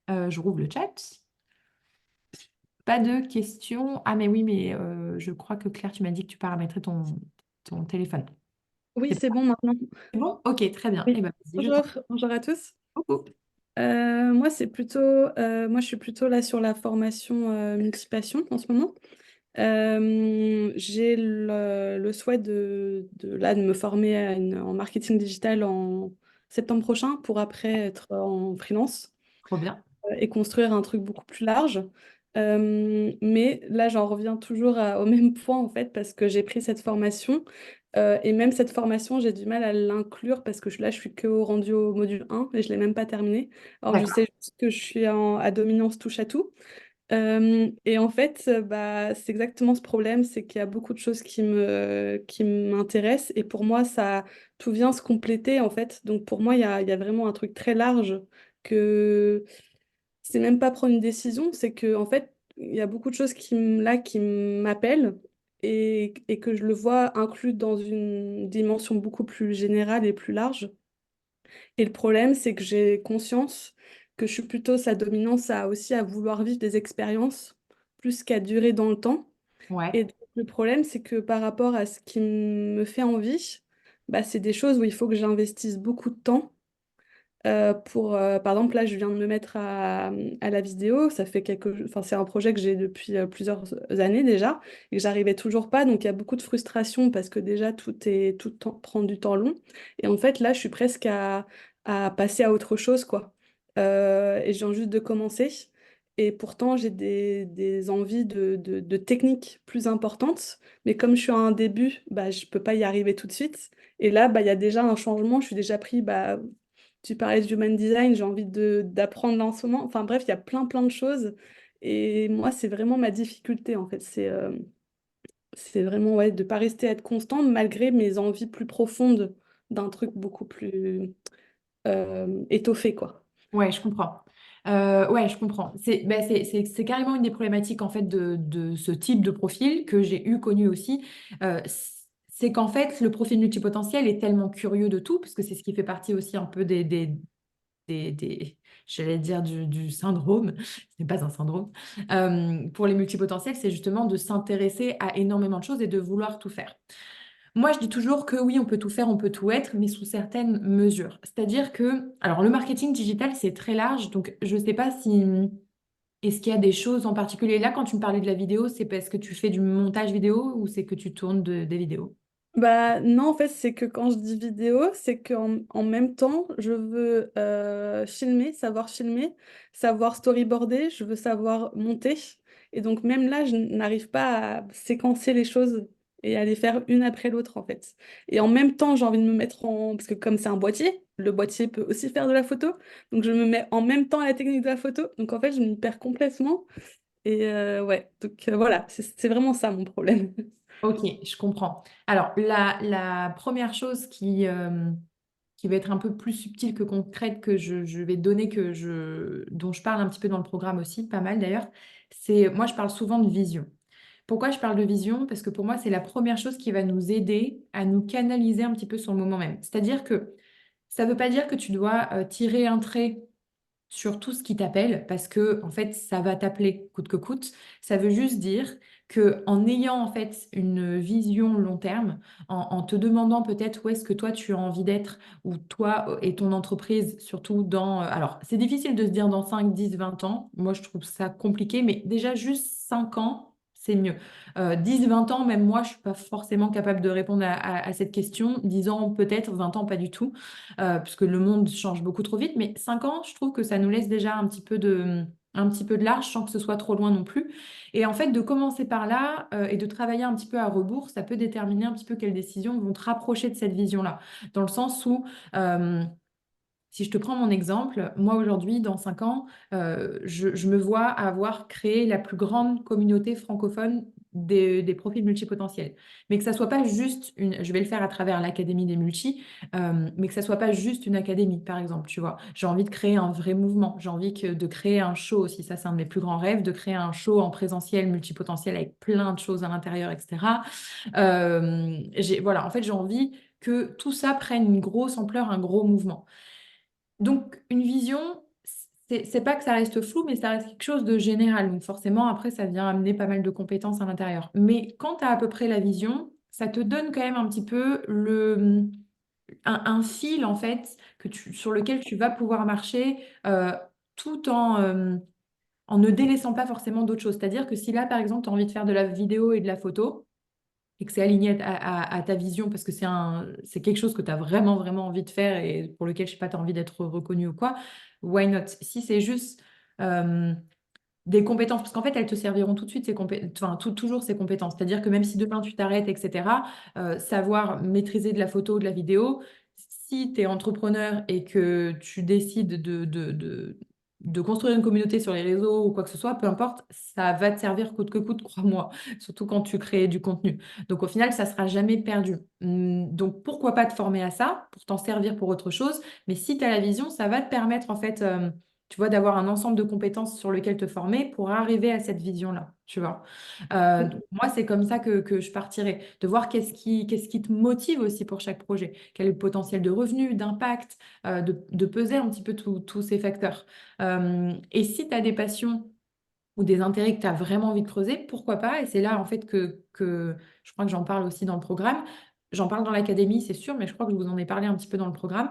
[SPEAKER 1] Je rouvre le chat. Pas de questions. Ah, mais oui, mais je crois que Claire, tu m'as dit que tu paramétrais ton téléphone.
[SPEAKER 5] Oui,
[SPEAKER 1] C'est
[SPEAKER 5] c'est bon maintenant.
[SPEAKER 1] bon? Ok, très bien.
[SPEAKER 5] Oui.
[SPEAKER 1] Eh ben, vas-y, je
[SPEAKER 5] Bonjour,
[SPEAKER 1] t'en
[SPEAKER 5] bonjour à tous.
[SPEAKER 1] prie.
[SPEAKER 5] Moi, moi, je suis plutôt là sur la formation multipassion en ce moment. J'ai le souhait de me former en marketing digital en septembre prochain pour après être en freelance
[SPEAKER 1] Trop bien.
[SPEAKER 5] et construire un truc beaucoup plus large. Mais là, j'en reviens toujours au même point en fait parce que j'ai pris cette formation et même cette formation, j'ai du mal à l'inclure parce que là, je suis que rendu au module 1 et je ne l'ai même pas terminé. Alors, je
[SPEAKER 1] D'accord.
[SPEAKER 5] sais juste que je suis à dominance touche à tout. Et en fait, bah, c'est exactement ce problème, c'est qu'il y a beaucoup de choses qui m'intéressent et pour moi, tout vient se compléter en fait. Donc pour moi, il y a vraiment un truc très large que c'est même pas prendre une décision, c'est que en fait, il y a beaucoup de choses qui m'appellent et que je le vois inclus dans une dimension beaucoup plus générale et plus large. Et le problème, c'est que j'ai conscience que je suis plutôt sa dominance aussi à vouloir vivre des expériences plus qu'à durer dans le temps.
[SPEAKER 1] Ouais.
[SPEAKER 5] Et donc, le problème, c'est que par rapport à ce qui me fait envie, bah, c'est des choses où il faut que j'investisse beaucoup de temps par exemple, là, je viens de me mettre à la vidéo. Enfin, c'est un projet que j'ai depuis plusieurs années déjà et que j'arrivais toujours pas. Donc, il y a beaucoup de frustration parce que déjà, prend du temps long. Et en fait, là, je suis presque à passer à autre chose, quoi. Et je viens juste de commencer. Et pourtant, j'ai des envies de techniques plus importantes. Mais comme je suis à un début, bah, je peux pas y arriver tout de suite. Et là, bah, il y a déjà un changement. Je suis déjà pris. Bah, tu parlais de human design, j'ai envie d'apprendre là en ce moment. Enfin bref, il y a plein de choses. Et moi, c'est vraiment ma difficulté en fait. C'est vraiment ouais, de ne pas rester à être constante malgré mes envies plus profondes d'un truc beaucoup plus étoffé, quoi.
[SPEAKER 1] Ouais, je comprends. Ouais, je comprends. C'est carrément une des problématiques en fait de ce type de profil que j'ai connu aussi. C'est qu'en fait, le profil multipotentiel est tellement curieux de tout, parce que c'est ce qui fait partie aussi un peu j'allais dire du syndrome. Ce n'est pas un syndrome. Pour les multipotentiels, c'est justement de s'intéresser à énormément de choses et de vouloir tout faire. Moi, je dis toujours que oui, on peut tout faire, on peut tout être, mais sous certaines mesures. C'est-à-dire que, alors le marketing digital, c'est très large, donc je ne sais pas si, est-ce qu'il y a des choses en particulier. Là, quand tu me parlais de la vidéo, c'est parce que tu fais du montage vidéo ou c'est que tu tournes des vidéos?
[SPEAKER 5] Bah non, en fait, c'est que quand je dis vidéo, c'est qu'en même temps, je veux filmer, savoir storyboarder, je veux savoir monter. Et donc même là, je n'arrive pas à séquencer les choses et à les faire une après l'autre, en fait. Et en même temps, j'ai envie de me mettre en... Parce que comme c'est un boîtier, le boîtier peut aussi faire de la photo. Donc je me mets en même temps à la technique de la photo. Donc en fait, je m'y perds complètement. Et ouais, donc voilà, c'est vraiment ça mon problème.
[SPEAKER 1] Ok, je comprends. Alors, la première chose qui va être un peu plus subtile que concrète que je vais te donner, dont je parle un petit peu dans le programme aussi, pas mal d'ailleurs, c'est, moi, je parle souvent de vision. Pourquoi je parle de vision? Parce que pour moi, c'est la première chose qui va nous aider à nous canaliser un petit peu sur le moment même. C'est-à-dire que ça ne veut pas dire que tu dois tirer un trait sur tout ce qui t'appelle, parce que en fait, ça va t'appeler coûte que coûte. Ça veut juste dire que en ayant en fait une vision long terme, en te demandant peut-être où est-ce que toi tu as envie d'être, ou toi et ton entreprise, surtout dans... alors, c'est difficile de se dire dans 5 10 20 ans. Moi, je trouve ça compliqué, mais déjà juste 5 ans, c'est mieux. 10, 20 ans, même moi, je suis pas forcément capable de répondre à cette question. 10 ans peut-être, 20 ans pas du tout, puisque le monde change beaucoup trop vite. Mais 5 ans, je trouve que ça nous laisse déjà un petit peu de large sans que ce soit trop loin non plus. Et en fait, de commencer par là et de travailler un petit peu à rebours, ça peut déterminer un petit peu quelles décisions vont te rapprocher de cette vision-là. Dans le sens où... si je te prends mon exemple, moi aujourd'hui, dans 5 ans, je me vois avoir créé la plus grande communauté francophone des profils multipotentiels. Mais que ça soit pas juste une, je vais le faire à travers l'Académie des multis, mais que ça soit pas juste une académie, par exemple, tu vois. J'ai envie de créer un vrai mouvement, j'ai envie de créer un show aussi, ça c'est un de mes plus grands rêves, de créer un show en présentiel multipotentiel avec plein de choses à l'intérieur, etc. Voilà, en fait, j'ai envie que tout ça prenne une grosse ampleur, un gros mouvement. Donc, une vision, c'est pas que ça reste flou, mais ça reste quelque chose de général. Donc, forcément, après, ça vient amener pas mal de compétences à l'intérieur. Mais quand tu as à peu près la vision, ça te donne quand même un petit peu un fil, en fait, sur lequel tu vas pouvoir marcher tout en ne délaissant pas forcément d'autres choses. C'est-à-dire que si là, par exemple, tu as envie de faire de la vidéo et de la photo, et que c'est aligné à ta vision parce que c'est quelque chose que tu as vraiment, vraiment envie de faire et pour lequel, je sais pas, tu as envie d'être reconnu ou quoi, why not? Si c'est juste euh, des compétences, parce qu'en fait, elles te serviront tout de suite, enfin, toujours ces compétences. C'est-à-dire que même si demain tu t'arrêtes, etc., savoir maîtriser de la photo, de la vidéo, si tu es entrepreneur et que tu décides de construire une communauté sur les réseaux ou quoi que ce soit, peu importe, ça va te servir coûte que coûte, crois-moi, surtout quand tu crées du contenu. Donc au final, ça sera jamais perdu. Donc pourquoi pas te former à ça pour t'en servir pour autre chose, mais si tu as la vision, ça va te permettre en fait tu vois, d'avoir un ensemble de compétences sur lequel te former pour arriver à cette vision-là, tu vois. Donc, moi, c'est comme ça que je partirais, de voir qu'est-ce qui te motive aussi pour chaque projet, quel est le potentiel de revenus, d'impact, de peser un petit peu tous ces facteurs. Et si tu as des passions ou des intérêts que tu as vraiment envie de creuser, pourquoi pas? Et c'est là, en fait, que je crois que j'en parle aussi dans le programme. J'en parle dans l'académie, c'est sûr, mais je crois que je vous en ai parlé un petit peu dans le programme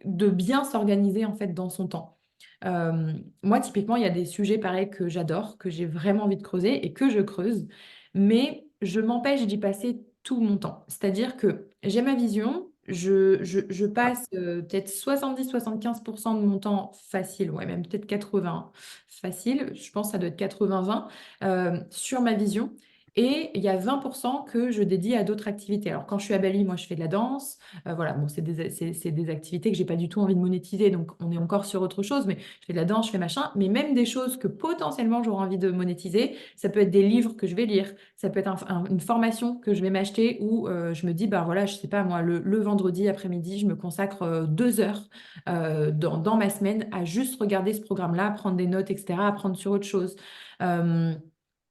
[SPEAKER 1] de bien s'organiser en fait dans son temps. Moi, typiquement, il y a des sujets pareils que j'adore, que j'ai vraiment envie de creuser et que je creuse, mais je m'empêche d'y passer tout mon temps. C'est-à-dire que j'ai ma vision, je passe peut-être 70-75% de mon temps facile, ouais, même peut-être 80 facile, je pense que ça doit être 80-20 sur ma vision. Et il y a 20% que je dédie à d'autres activités. Alors, quand je suis à Bali, moi, je fais de la danse. Voilà, bon, c'est des activités que j'ai pas du tout envie de monétiser. Donc, on est encore sur autre chose. Mais je fais de la danse, je fais machin. Mais même des choses que potentiellement j'aurais envie de monétiser, ça peut être des livres que je vais lire. Ça peut être une formation que je vais m'acheter où je me dis, bah voilà, je sais pas, moi, le vendredi après-midi, je me consacre 2 heures dans ma semaine à juste regarder ce programme-là, prendre des notes, etc., apprendre sur autre chose. Euh,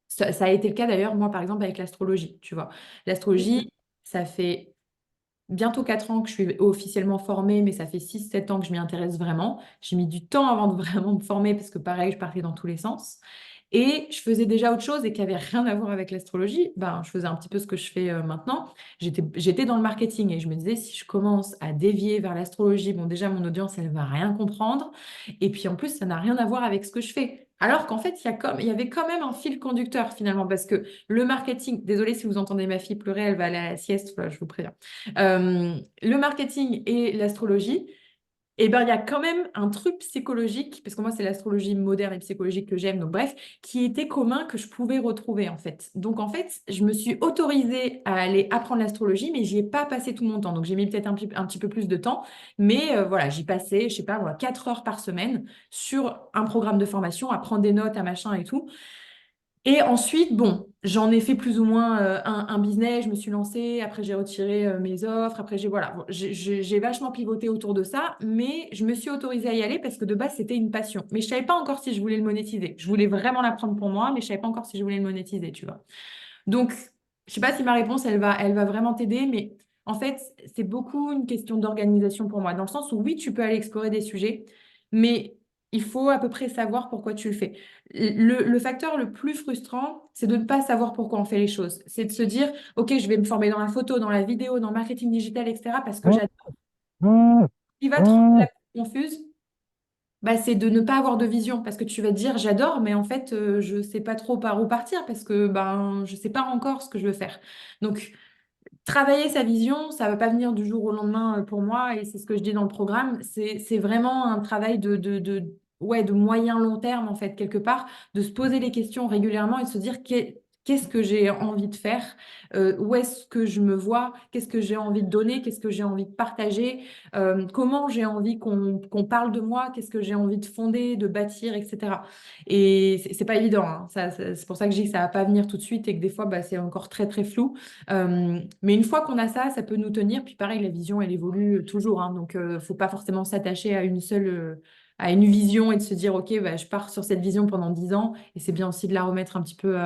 [SPEAKER 1] ça a été le cas d'ailleurs, moi, par exemple, avec l'astrologie, tu vois. L'astrologie, ça fait bientôt 4 ans que je suis officiellement formée, mais ça fait 6 7 ans que je m'y intéresse vraiment. J'ai mis du temps avant de vraiment me former parce que pareil, je partais dans tous les sens. Et je faisais déjà autre chose et qui avait rien à voir avec l'astrologie. Ben, je faisais un petit peu ce que je fais maintenant. J'étais dans le marketing et je me disais, si je commence à dévier vers l'astrologie, bon, déjà, mon audience, elle va rien comprendre. Et puis, en plus, ça n'a rien à voir avec ce que je fais. Alors qu'en fait, il y avait quand même un fil conducteur finalement, parce que le marketing, désolée si vous entendez ma fille pleurer, elle va aller à la sieste, voilà, je vous préviens. Le marketing et l'astrologie, eh ben, il y a quand même un truc psychologique, parce que moi, c'est l'astrologie moderne et psychologique que j'aime, donc bref, qui était commun que je pouvais retrouver en fait. Donc en fait, je me suis autorisée à aller apprendre l'astrologie, mais j'y ai pas passé tout mon temps. Donc j'ai mis peut-être un petit peu plus de temps, mais voilà, j'y passais, je sais pas, moi, 4 heures par semaine sur un programme de formation, à prendre des notes, à machin et tout. Et ensuite, bon, j'en ai fait plus ou moins un business, je me suis lancée, après j'ai retiré mes offres, après voilà, bon, j'ai vachement pivoté autour de ça, mais je me suis autorisée à y aller parce que de base, c'était une passion. Mais je savais pas encore si je voulais le monétiser. Je voulais vraiment l'apprendre pour moi, mais je savais pas encore si je voulais le monétiser, tu vois. Donc, je sais pas si ma réponse, elle va vraiment t'aider, mais en fait, c'est beaucoup une question d'organisation pour moi, dans le sens où oui, tu peux aller explorer des sujets, mais il faut à peu près savoir pourquoi tu le fais. Le facteur le plus frustrant, c'est de ne pas savoir pourquoi on fait les choses. C'est de se dire, OK, je vais me former dans la photo, dans la vidéo, dans le marketing digital, etc., parce que j'adore. Ce qui va te rendre la confuse, bah, c'est de ne pas avoir de vision parce que tu vas te dire j'adore, mais en fait, je sais pas trop par où partir parce que ben, je sais pas encore ce que je veux faire. Donc, travailler sa vision, ça va pas venir du jour au lendemain pour moi et c'est ce que je dis dans le programme. C'est vraiment un travail ouais, de moyen long terme, en fait, quelque part, de se poser les questions régulièrement et de se dire qu'est-ce que j'ai envie de faire, où est-ce que je me vois, qu'est-ce que j'ai envie de donner, qu'est-ce que j'ai envie de partager, comment j'ai envie qu'on parle de moi, qu'est-ce que j'ai envie de fonder, de bâtir, etc. Et c'est pas évident, hein. C'est pour ça que je dis que ça va pas venir tout de suite et que des fois, bah, c'est encore très, très flou. Mais une fois qu'on a ça, ça peut nous tenir. Puis pareil, la vision, elle évolue toujours, hein. Donc, faut pas forcément s'attacher à une seule, à une vision et de se dire, OK, bah, je pars sur cette vision pendant 10 ans. Et c'est bien aussi de la remettre un petit peu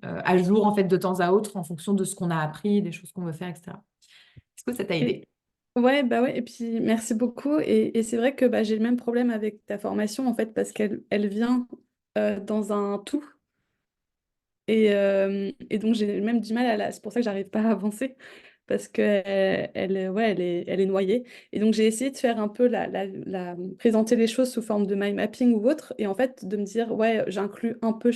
[SPEAKER 1] à jour, en fait, de temps à autre, en fonction de ce qu'on a appris, des choses qu'on veut faire, etc. Est-ce que ça t'a
[SPEAKER 5] Et,
[SPEAKER 1] aidé?
[SPEAKER 5] ouais, bah ouais, et puis merci beaucoup. Et c'est vrai que bah, j'ai le même problème avec ta formation, en fait, parce elle vient dans un tout. Et donc j'ai même du mal à la... C'est pour ça que j'arrive pas à avancer, parce que ouais, elle est noyée. Et donc j'ai essayé de faire un peu présenter les choses sous forme de mind mapping ou autre, et en fait de me dire, ouais, j'inclus un peu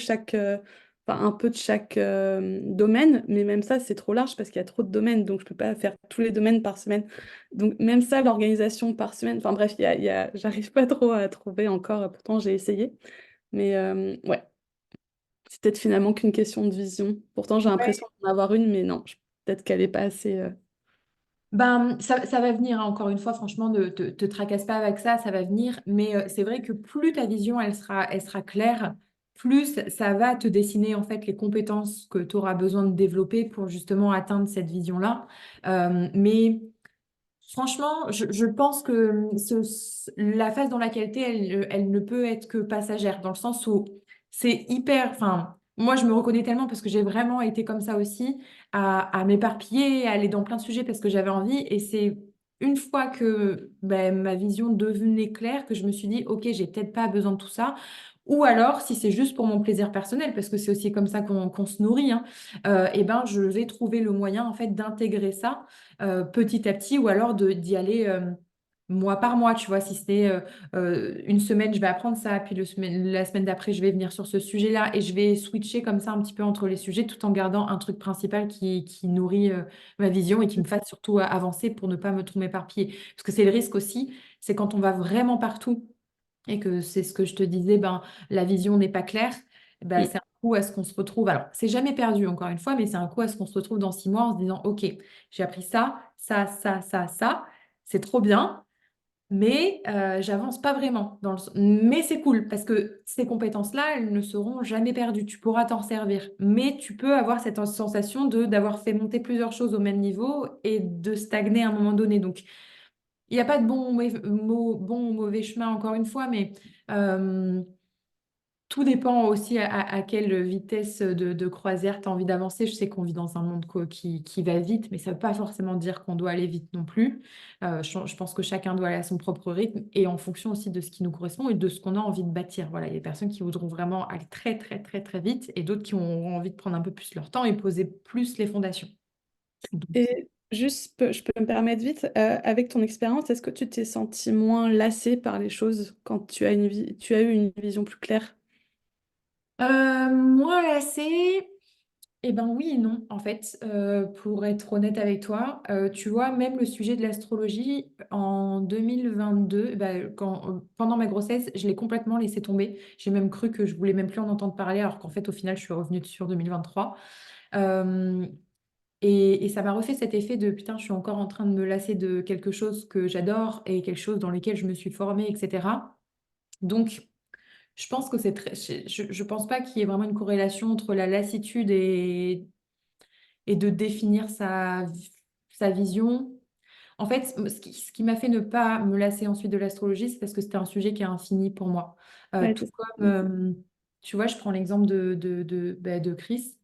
[SPEAKER 5] enfin, un peu de chaque domaine, mais même ça, c'est trop large parce qu'il y a trop de domaines, donc je peux pas faire tous les domaines par semaine. Donc même ça, l'organisation par semaine, enfin bref, j'arrive pas trop à trouver encore, pourtant j'ai essayé. Mais ouais. C'est peut-être finalement qu'une question de vision. Pourtant, j'ai l'impression d'en avoir une, mais non, peut-être qu'elle n'est pas assez.
[SPEAKER 1] Ben, ça va venir, hein. Encore une fois, franchement, ne te tracasse pas avec ça, ça va venir. Mais c'est vrai que plus ta vision, elle sera claire, plus ça va te dessiner en fait les compétences que tu auras besoin de développer pour justement atteindre cette vision-là. Mais franchement, je pense que la phase dans laquelle tu es, elle ne peut être que passagère, dans le sens où c'est hyper... Enfin, moi, je me reconnais tellement parce que j'ai vraiment été comme ça aussi, à m'éparpiller, à aller dans plein de sujets parce que j'avais envie. Et c'est une fois que ben, ma vision devenait claire que je me suis dit, OK, j'ai peut-être pas besoin de tout ça. Ou alors, si c'est juste pour mon plaisir personnel, parce que c'est aussi comme ça qu'on se nourrit, hein, eh ben, je vais trouver le moyen en fait d'intégrer ça petit à petit ou alors d'y aller mois par mois, tu vois, si c'est une semaine, je vais apprendre ça, puis la semaine d'après, je vais venir sur ce sujet-là et je vais switcher comme ça un petit peu entre les sujets tout en gardant un truc principal qui nourrit ma vision et qui me fasse surtout avancer pour ne pas me trop m'éparpiller. Parce que c'est le risque aussi, c'est quand on va vraiment partout et que c'est ce que je te disais, ben, la vision n'est pas claire, ben,
[SPEAKER 5] Mm.
[SPEAKER 1] c'est coup à ce qu'on se retrouve. Alors, c'est jamais perdu, encore une fois, mais c'est un coup à ce qu'on se retrouve dans 6 mois en se disant, OK, j'ai appris ça, ça, ça, ça, ça. C'est trop bien, mais j'avance pas vraiment. Mais c'est cool parce que ces compétences-là, elles ne seront jamais perdues. Tu pourras t'en servir, mais tu peux avoir cette sensation d'avoir fait monter plusieurs choses au même niveau et de stagner à un moment donné. Donc, il n'y a pas de bon ou mauvais chemin, encore une fois, mais euh, tout dépend aussi à quelle vitesse de croisière tu as envie d'avancer. Je sais qu'on vit dans un monde qui va vite, mais ça ne veut pas forcément dire qu'on doit aller vite non plus. Je pense que chacun doit aller à son propre rythme et en fonction aussi de ce qui nous correspond et de ce qu'on a envie de bâtir. Voilà, il y a des personnes qui voudront vraiment aller très, très, très, très vite et d'autres qui auront envie de prendre un peu plus leur temps et poser plus les fondations. Donc,
[SPEAKER 5] Et juste, je peux me permettre vite, avec ton expérience, est-ce que tu t'es senti moins lassé par les choses quand tu as eu une vision plus claire?
[SPEAKER 1] moi, là, c'est... Eh ben oui et non, en fait, pour être honnête avec toi. Tu vois, même le sujet de l'astrologie, en 2022, pendant ma grossesse, je l'ai complètement laissé tomber. J'ai même cru que je voulais même plus en entendre parler, alors qu'en fait, au final, je suis revenue dessus en 2023. Euh, et ça m'a refait cet effet de, putain, je suis encore en train de me lasser de quelque chose que j'adore et quelque chose dans lequel je me suis formée, etc. Donc, je pense que c'est très... Je pense pas qu'il y ait vraiment une corrélation entre la lassitude et de définir sa vision. En fait, ce qui m'a fait ne pas me lasser ensuite de l'astrologie, c'est parce que c'était un sujet qui est infini pour moi.
[SPEAKER 5] Ouais,
[SPEAKER 1] Tout
[SPEAKER 5] c'est
[SPEAKER 1] comme, tu vois, je prends l'exemple de Chris.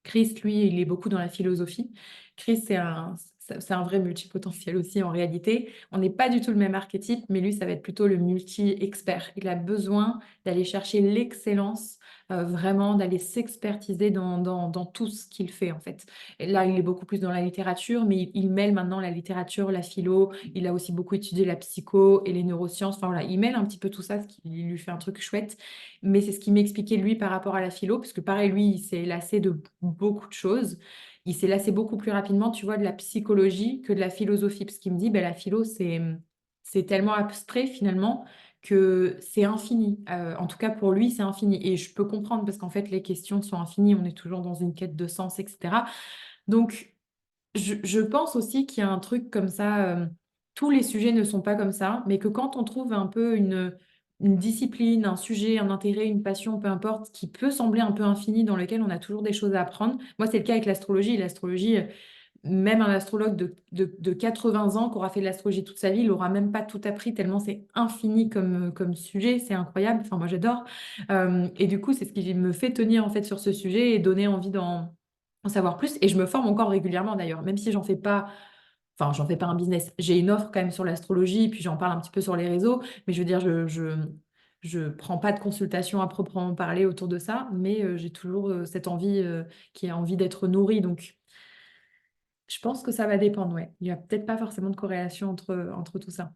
[SPEAKER 1] Chris, lui, il est beaucoup dans la philosophie. Chris, c'est un vrai multipotentiel aussi en réalité. On n'est pas du tout le même archétype, mais lui, ça va être plutôt le multi-expert. Il a besoin d'aller chercher l'excellence, vraiment d'aller s'expertiser dans tout ce qu'il fait en fait. Et là, il est beaucoup plus dans la littérature, mais il mêle maintenant la littérature, la philo. Il a aussi beaucoup étudié la psycho et les neurosciences. Enfin voilà, il mêle un petit peu tout ça, ce qui lui fait un truc chouette. Mais c'est ce qu'il m'expliquait lui par rapport à la philo, parce que pareil, lui, il s'est lassé de beaucoup de choses. Il s'est lassé beaucoup plus rapidement, tu vois, de la psychologie que de la philosophie, parce qu'il me dit, ben, la philo, c'est tellement abstrait finalement que c'est infini. En tout cas, pour lui, c'est infini. Et je peux comprendre, parce qu'en fait, les questions sont infinies, on est toujours dans une quête de sens, etc. Donc, je pense aussi qu'il y a un truc comme ça, tous les sujets ne sont pas comme ça, mais que quand on trouve un peu une discipline, un sujet, un intérêt, une passion, peu importe, qui peut sembler un peu infini, dans lequel on a toujours des choses à apprendre. Moi, c'est le cas avec l'astrologie. L'astrologie, même un astrologue de 80 ans qui aura fait de l'astrologie toute sa vie, il n'aura même pas tout appris tellement c'est infini comme sujet, c'est incroyable. Enfin, moi, j'adore. Et du coup, c'est ce qui me fait tenir en fait sur ce sujet et donner envie en savoir plus. Et je me forme encore régulièrement d'ailleurs, même si j'en fais pas. Enfin, j'en fais pas un business. J'ai une offre quand même sur l'astrologie, puis j'en parle un petit peu sur les réseaux. Mais je veux dire, je prends pas de consultation à proprement parler autour de ça, mais j'ai toujours cette envie qui a envie d'être nourrie. Donc, je pense que ça va dépendre, ouais. Il n'y a peut-être pas forcément de corrélation entre tout ça.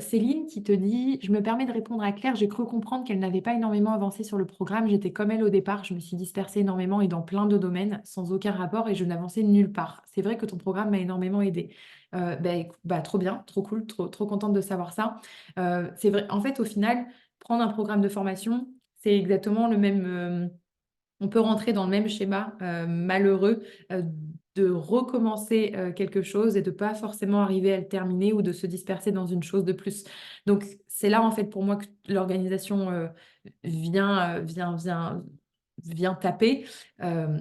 [SPEAKER 1] Céline qui te dit, je me permets de répondre à Claire, j'ai cru comprendre qu'elle n'avait pas énormément avancé sur le programme. J'étais comme elle au départ, je me suis dispersée énormément et dans plein de domaines sans aucun rapport et je n'avançais nulle part. C'est vrai que ton programme m'a énormément aidée. Trop bien, trop cool, trop, trop contente de savoir ça. C'est vrai, en fait, au final, prendre un programme de formation, c'est exactement le même. On peut rentrer dans le même schéma malheureux de recommencer quelque chose et de pas forcément arriver à le terminer ou de se disperser dans une chose de plus. Donc, c'est là, en fait, pour moi que l'organisation vient taper. Euh,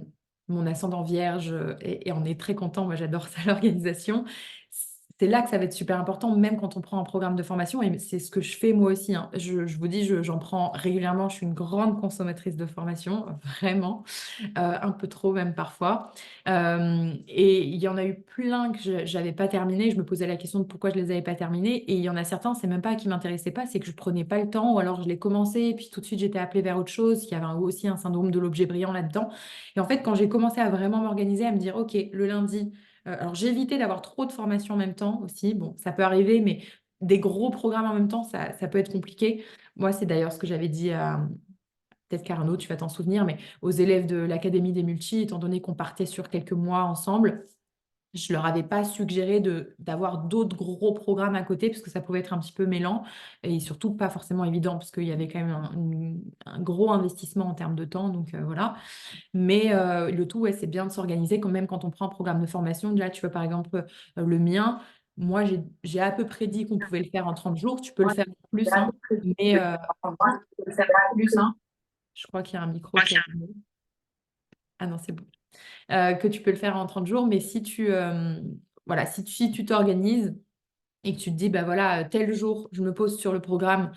[SPEAKER 1] Mon ascendant vierge et on est très content. Moi, j'adore ça, l'organisation. C'est là que ça va être super important, même quand on prend un programme de formation. Et c'est ce que je fais moi aussi, hein. Je vous dis, j'en prends régulièrement. Je suis une grande consommatrice de formation, vraiment. Un peu trop même parfois. Et il y en a eu plein que je n'avais pas terminé. Je me posais la question de pourquoi je les avais pas terminés. Et il y en a certains, c'est même pas qui m'intéressaient pas, c'est que je prenais pas le temps ou alors je les commençais et puis tout de suite j'étais appelée vers autre chose. Il y avait aussi un syndrome de l'objet brillant là-dedans. Et en fait, quand j'ai commencé à vraiment m'organiser, à me dire, OK, le lundi, alors j'ai évité d'avoir trop de formations en même temps aussi. Bon, ça peut arriver, mais des gros programmes en même temps, ça peut être compliqué. Moi, c'est d'ailleurs ce que j'avais dit à peut-être qu'Arnaud, tu vas t'en souvenir, mais aux élèves de l'Académie des Multis, étant donné qu'on partait sur quelques mois ensemble, je leur avais pas suggéré d'avoir d'autres gros programmes à côté parce que ça pouvait être un petit peu mêlant et surtout pas forcément évident parce qu'il y avait quand même un gros investissement en termes de temps. Donc voilà. Mais le tout, ouais, c'est bien de s'organiser quand même quand on prend un programme de formation. Là, tu vois, par exemple, le mien, moi, j'ai à peu près dit qu'on pouvait le faire en 30 jours. Tu peux le faire en plus, hein, mais je crois qu'il y a un micro qui a... Ah non, c'est bon. Que tu peux le faire en 30 jours, mais si tu voilà, si tu t'organises et que tu te dis, bah voilà, tel jour, je me pose sur le programme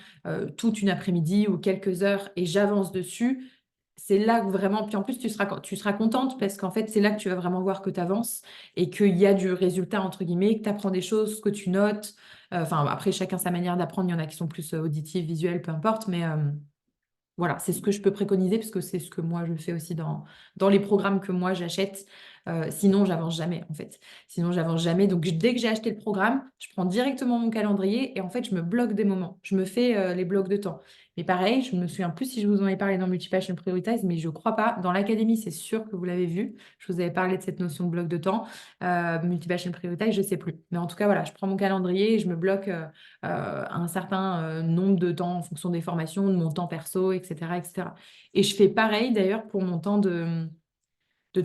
[SPEAKER 1] toute une après-midi ou quelques heures et j'avance dessus, c'est là que vraiment, puis en plus, tu seras contente parce qu'en fait, c'est là que tu vas vraiment voir que tu avances et qu'il y a du résultat, entre guillemets, que tu apprends des choses, que tu notes. Enfin, après, chacun sa manière d'apprendre, il y en a qui sont plus auditives, visuelles, peu importe, mais voilà, c'est ce que je peux préconiser parce que c'est ce que moi je fais aussi dans les programmes que moi j'achète. Sinon, j'avance jamais en fait. Sinon, j'avance jamais. Donc, dès que j'ai acheté le programme, je prends directement mon calendrier et en fait, je me bloque des moments. Je me fais les blocs de temps. Mais pareil, je me souviens plus si je vous en ai parlé dans Multipassion Prioritize, mais je crois pas. Dans l'académie, c'est sûr que vous l'avez vu. Je vous avais parlé de cette notion de bloc de temps. Multipassion Prioritize, je sais plus. Mais en tout cas, voilà, je prends mon calendrier et je me bloque un certain nombre de temps en fonction des formations, de mon temps perso, etc., etc. Et je fais pareil d'ailleurs pour mon temps de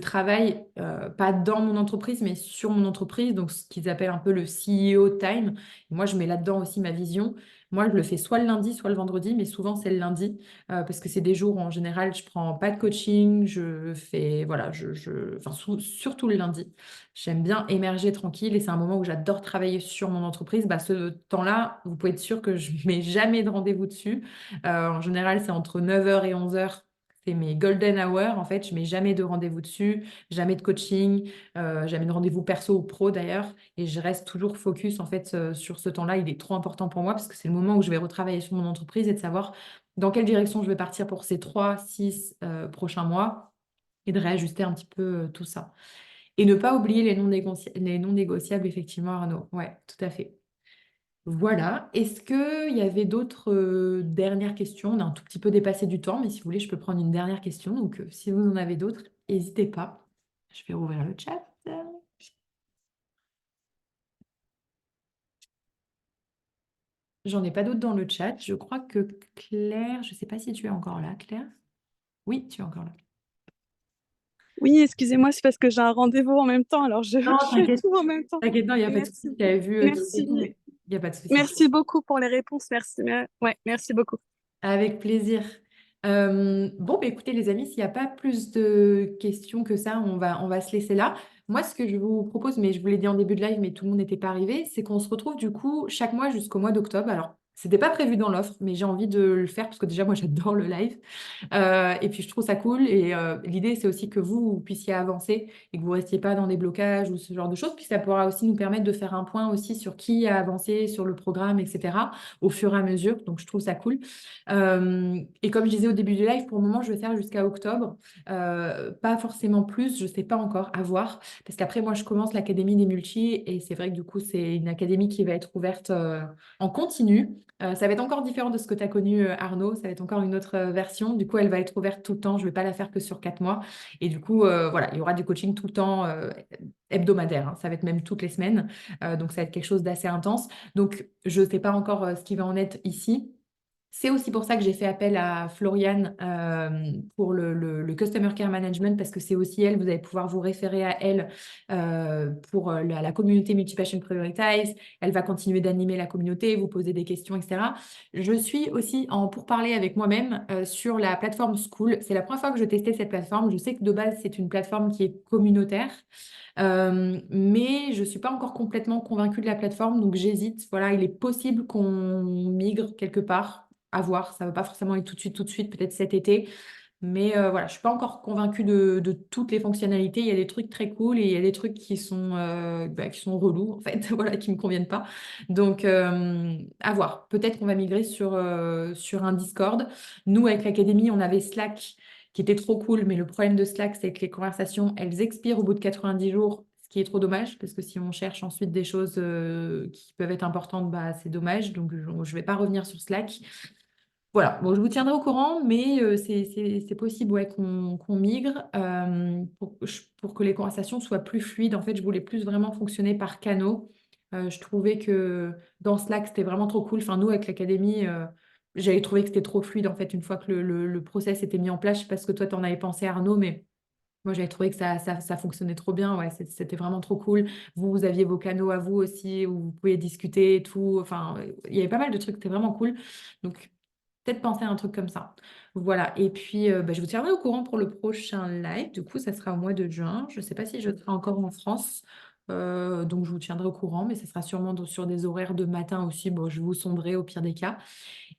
[SPEAKER 1] travail, pas dans mon entreprise, mais sur mon entreprise, donc ce qu'ils appellent un peu le CEO time. Moi, je mets là-dedans aussi ma vision. Moi, je le fais soit le lundi, soit le vendredi, mais souvent c'est le lundi, parce que c'est des jours où en général, je prends pas de coaching, je fais, voilà, enfin, surtout le lundi. J'aime bien émerger tranquille et c'est un moment où j'adore travailler sur mon entreprise. Bah, ce temps-là, vous pouvez être sûr que je mets jamais de rendez-vous dessus. En général, c'est entre 9 heures et 11 heures. C'est mes golden hours, en fait, je mets jamais de rendez-vous dessus, jamais de coaching, jamais de rendez-vous perso ou pro d'ailleurs, et je reste toujours focus en fait sur ce temps-là. Il est trop important pour moi parce que c'est le moment où je vais retravailler sur mon entreprise et de savoir dans quelle direction je vais partir pour ces 3, 6 prochains mois et de réajuster un petit peu tout ça. Et ne pas oublier les non négociables, effectivement, Arnaud. Ouais, tout à fait. Voilà. Est-ce qu'il y avait d'autres dernières questions? On a un tout petit peu dépassé du temps, mais si vous voulez, je peux prendre une dernière question. Donc, si vous en avez d'autres, n'hésitez pas. Je vais rouvrir le chat. J'en ai pas d'autres dans le chat. Je crois que Claire, je ne sais pas si tu es encore là, Claire. Oui, tu es encore là.
[SPEAKER 5] Oui, excusez-moi, c'est parce que j'ai un rendez-vous en même temps, alors je
[SPEAKER 1] Non,
[SPEAKER 5] fais
[SPEAKER 1] t'inquiète.
[SPEAKER 5] tout en même temps.
[SPEAKER 1] T'inquiète, non, il n'y a pas de
[SPEAKER 5] Merci.
[SPEAKER 1] souci. Tu avais vu
[SPEAKER 5] Merci.
[SPEAKER 1] tout, mais il n'y a pas de souci.
[SPEAKER 5] Merci beaucoup pour les réponses. Merci. Ouais, merci beaucoup.
[SPEAKER 1] Avec plaisir. Bon, bah, écoutez, les amis, s'il n'y a pas plus de questions que ça, on va se laisser là. Moi, ce que je vous propose, mais je vous l'ai dit en début de live, mais tout le monde n'était pas arrivé, c'est qu'on se retrouve du coup chaque mois jusqu'au mois d'octobre. Alors, c'était pas prévu dans l'offre, mais j'ai envie de le faire parce que déjà, moi, j'adore le live. Et puis, je trouve ça cool. Et l'idée, c'est aussi que vous puissiez avancer et que vous ne restiez pas dans des blocages ou ce genre de choses. Puis, ça pourra aussi nous permettre de faire un point aussi sur qui a avancé sur le programme, etc., au fur et à mesure. Donc, je trouve ça cool. Et comme je disais au début du live, pour le moment, je vais faire jusqu'à octobre. Pas forcément plus, je ne sais pas encore, à voir. Parce qu'après, moi, je commence l'Académie des Multis et c'est vrai que du coup, c'est une académie qui va être ouverte en continu. Ça va être encore différent de ce que tu as connu, Arnaud. Ça va être encore une autre version. Du coup, elle va être ouverte tout le temps. Je ne vais pas la faire que sur 4 mois. Et du coup, voilà, il y aura du coaching tout le temps hebdomadaire, hein. Ça va être même toutes les semaines. Donc, ça va être quelque chose d'assez intense. Donc, je ne sais pas encore ce qui va en être ici. C'est aussi pour ça que j'ai fait appel à Floriane pour le Customer Care Management, parce que c'est aussi elle, vous allez pouvoir vous référer à elle pour la communauté Multipassion Prioritize. Elle va continuer d'animer la communauté, vous poser des questions, etc. Je suis aussi en pourparlers avec moi-même sur la plateforme School. C'est la première fois que je testais cette plateforme. Je sais que de base, c'est une plateforme qui est communautaire. Mais je ne suis pas encore complètement convaincue de la plateforme, donc j'hésite. Voilà, il est possible qu'on migre quelque part, à voir. Ça ne va pas forcément être tout de suite, peut-être cet été. Mais voilà, je ne suis pas encore convaincue de toutes les fonctionnalités. Il y a des trucs très cool et il y a des trucs qui sont relous, en fait, voilà, qui ne me conviennent pas. Donc, à voir. Peut-être qu'on va migrer sur un Discord. Nous, avec l'Académie, on avait Slack qui était trop cool, mais le problème de Slack, c'est que les conversations, elles expirent au bout de 90 jours, ce qui est trop dommage, parce que si on cherche ensuite des choses qui peuvent être importantes, bah, c'est dommage. Donc, je ne vais pas revenir sur Slack. Voilà, bon, je vous tiendrai au courant, mais c'est possible ouais, qu'on migre pour que les conversations soient plus fluides. En fait, je voulais plus vraiment fonctionner par canaux. Je trouvais que dans Slack, c'était vraiment trop cool. Enfin, nous, avec l'académie, j'avais trouvé que c'était trop fluide, en fait, une fois que le process était mis en place. Je sais pas ce que toi, t'en avais pensé, Arnaud, mais moi, j'avais trouvé que ça fonctionnait trop bien. Ouais, c'était vraiment trop cool. Vous aviez vos canaux à vous aussi, où vous pouviez discuter et tout. Enfin, il y avait pas mal de trucs, c'était vraiment cool. Donc, peut-être penser à un truc comme ça. Voilà. Et puis, bah, je vous tiendrai au courant pour le prochain live. Du coup, ça sera au mois de juin. Je ne sais pas si je serai encore en France. Donc, je vous tiendrai au courant, mais ça sera sûrement sur des horaires de matin aussi. Bon, je vous sonderai au pire des cas.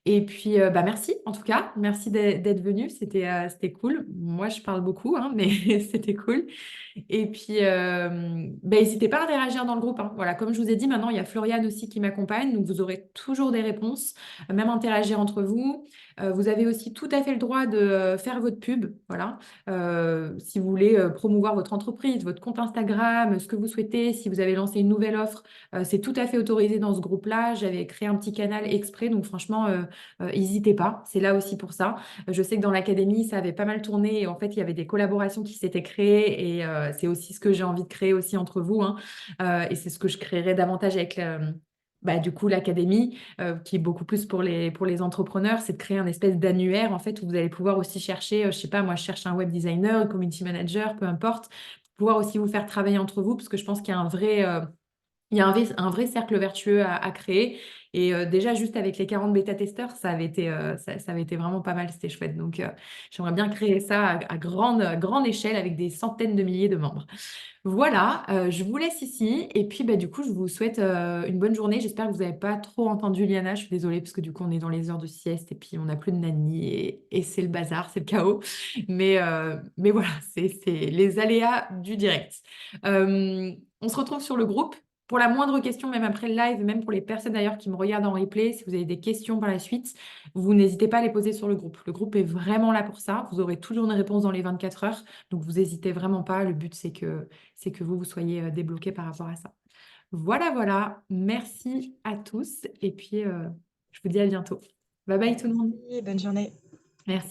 [SPEAKER 1] Et puis, bah, merci en tout cas. Merci d'être venu. C'était cool. Moi, je parle beaucoup, hein, mais c'était cool. Et puis, bah, n'hésitez pas à interagir dans le groupe, hein. Voilà, comme je vous ai dit, maintenant, il y a Floriane aussi qui m'accompagne. Donc, vous aurez toujours des réponses, même interagir entre vous. Vous avez aussi tout à fait le droit de faire votre pub. Voilà. Si vous voulez promouvoir votre entreprise, votre compte Instagram, ce que vous souhaitez, si vous avez lancé une nouvelle offre, c'est tout à fait autorisé dans ce groupe-là. J'avais créé un petit canal exprès. Donc, franchement, n'hésitez pas. C'est là aussi pour ça. Je sais que dans l'académie, ça avait pas mal tourné et en fait, il y avait des collaborations qui s'étaient créées et c'est aussi ce que j'ai envie de créer aussi entre vous, hein. Et c'est ce que je créerai davantage avec bah, du coup l'académie qui est beaucoup plus pour les entrepreneurs, c'est de créer un espèce d'annuaire en fait où vous allez pouvoir aussi chercher, je sais pas, moi je cherche un web designer, un community manager, peu importe, pouvoir aussi vous faire travailler entre vous parce que je pense qu'il y a un vrai un vrai cercle vertueux à créer. Et déjà, juste avec les 40 bêta-testeurs, ça avait été vraiment pas mal, c'était chouette. Donc, j'aimerais bien créer ça à grande échelle avec des centaines de milliers de membres. Voilà, je vous laisse ici. Et puis, bah, du coup, je vous souhaite une bonne journée. J'espère que vous n'avez pas trop entendu Liana. Je suis désolée parce que du coup, on est dans les heures de sieste et puis on n'a plus de nanny et c'est le bazar, c'est le chaos. Mais voilà, c'est les aléas du direct. On se retrouve sur le groupe. Pour la moindre question, même après le live, même pour les personnes d'ailleurs qui me regardent en replay, si vous avez des questions par la suite, vous n'hésitez pas à les poser sur le groupe. Le groupe est vraiment là pour ça. Vous aurez toujours une réponse dans les 24 heures. Donc, vous n'hésitez vraiment pas. Le but, c'est que vous soyez débloqués par rapport à ça. Voilà, voilà. Merci à tous. Et puis, je vous dis à bientôt. Bye bye tout le monde.
[SPEAKER 4] Merci, bonne journée.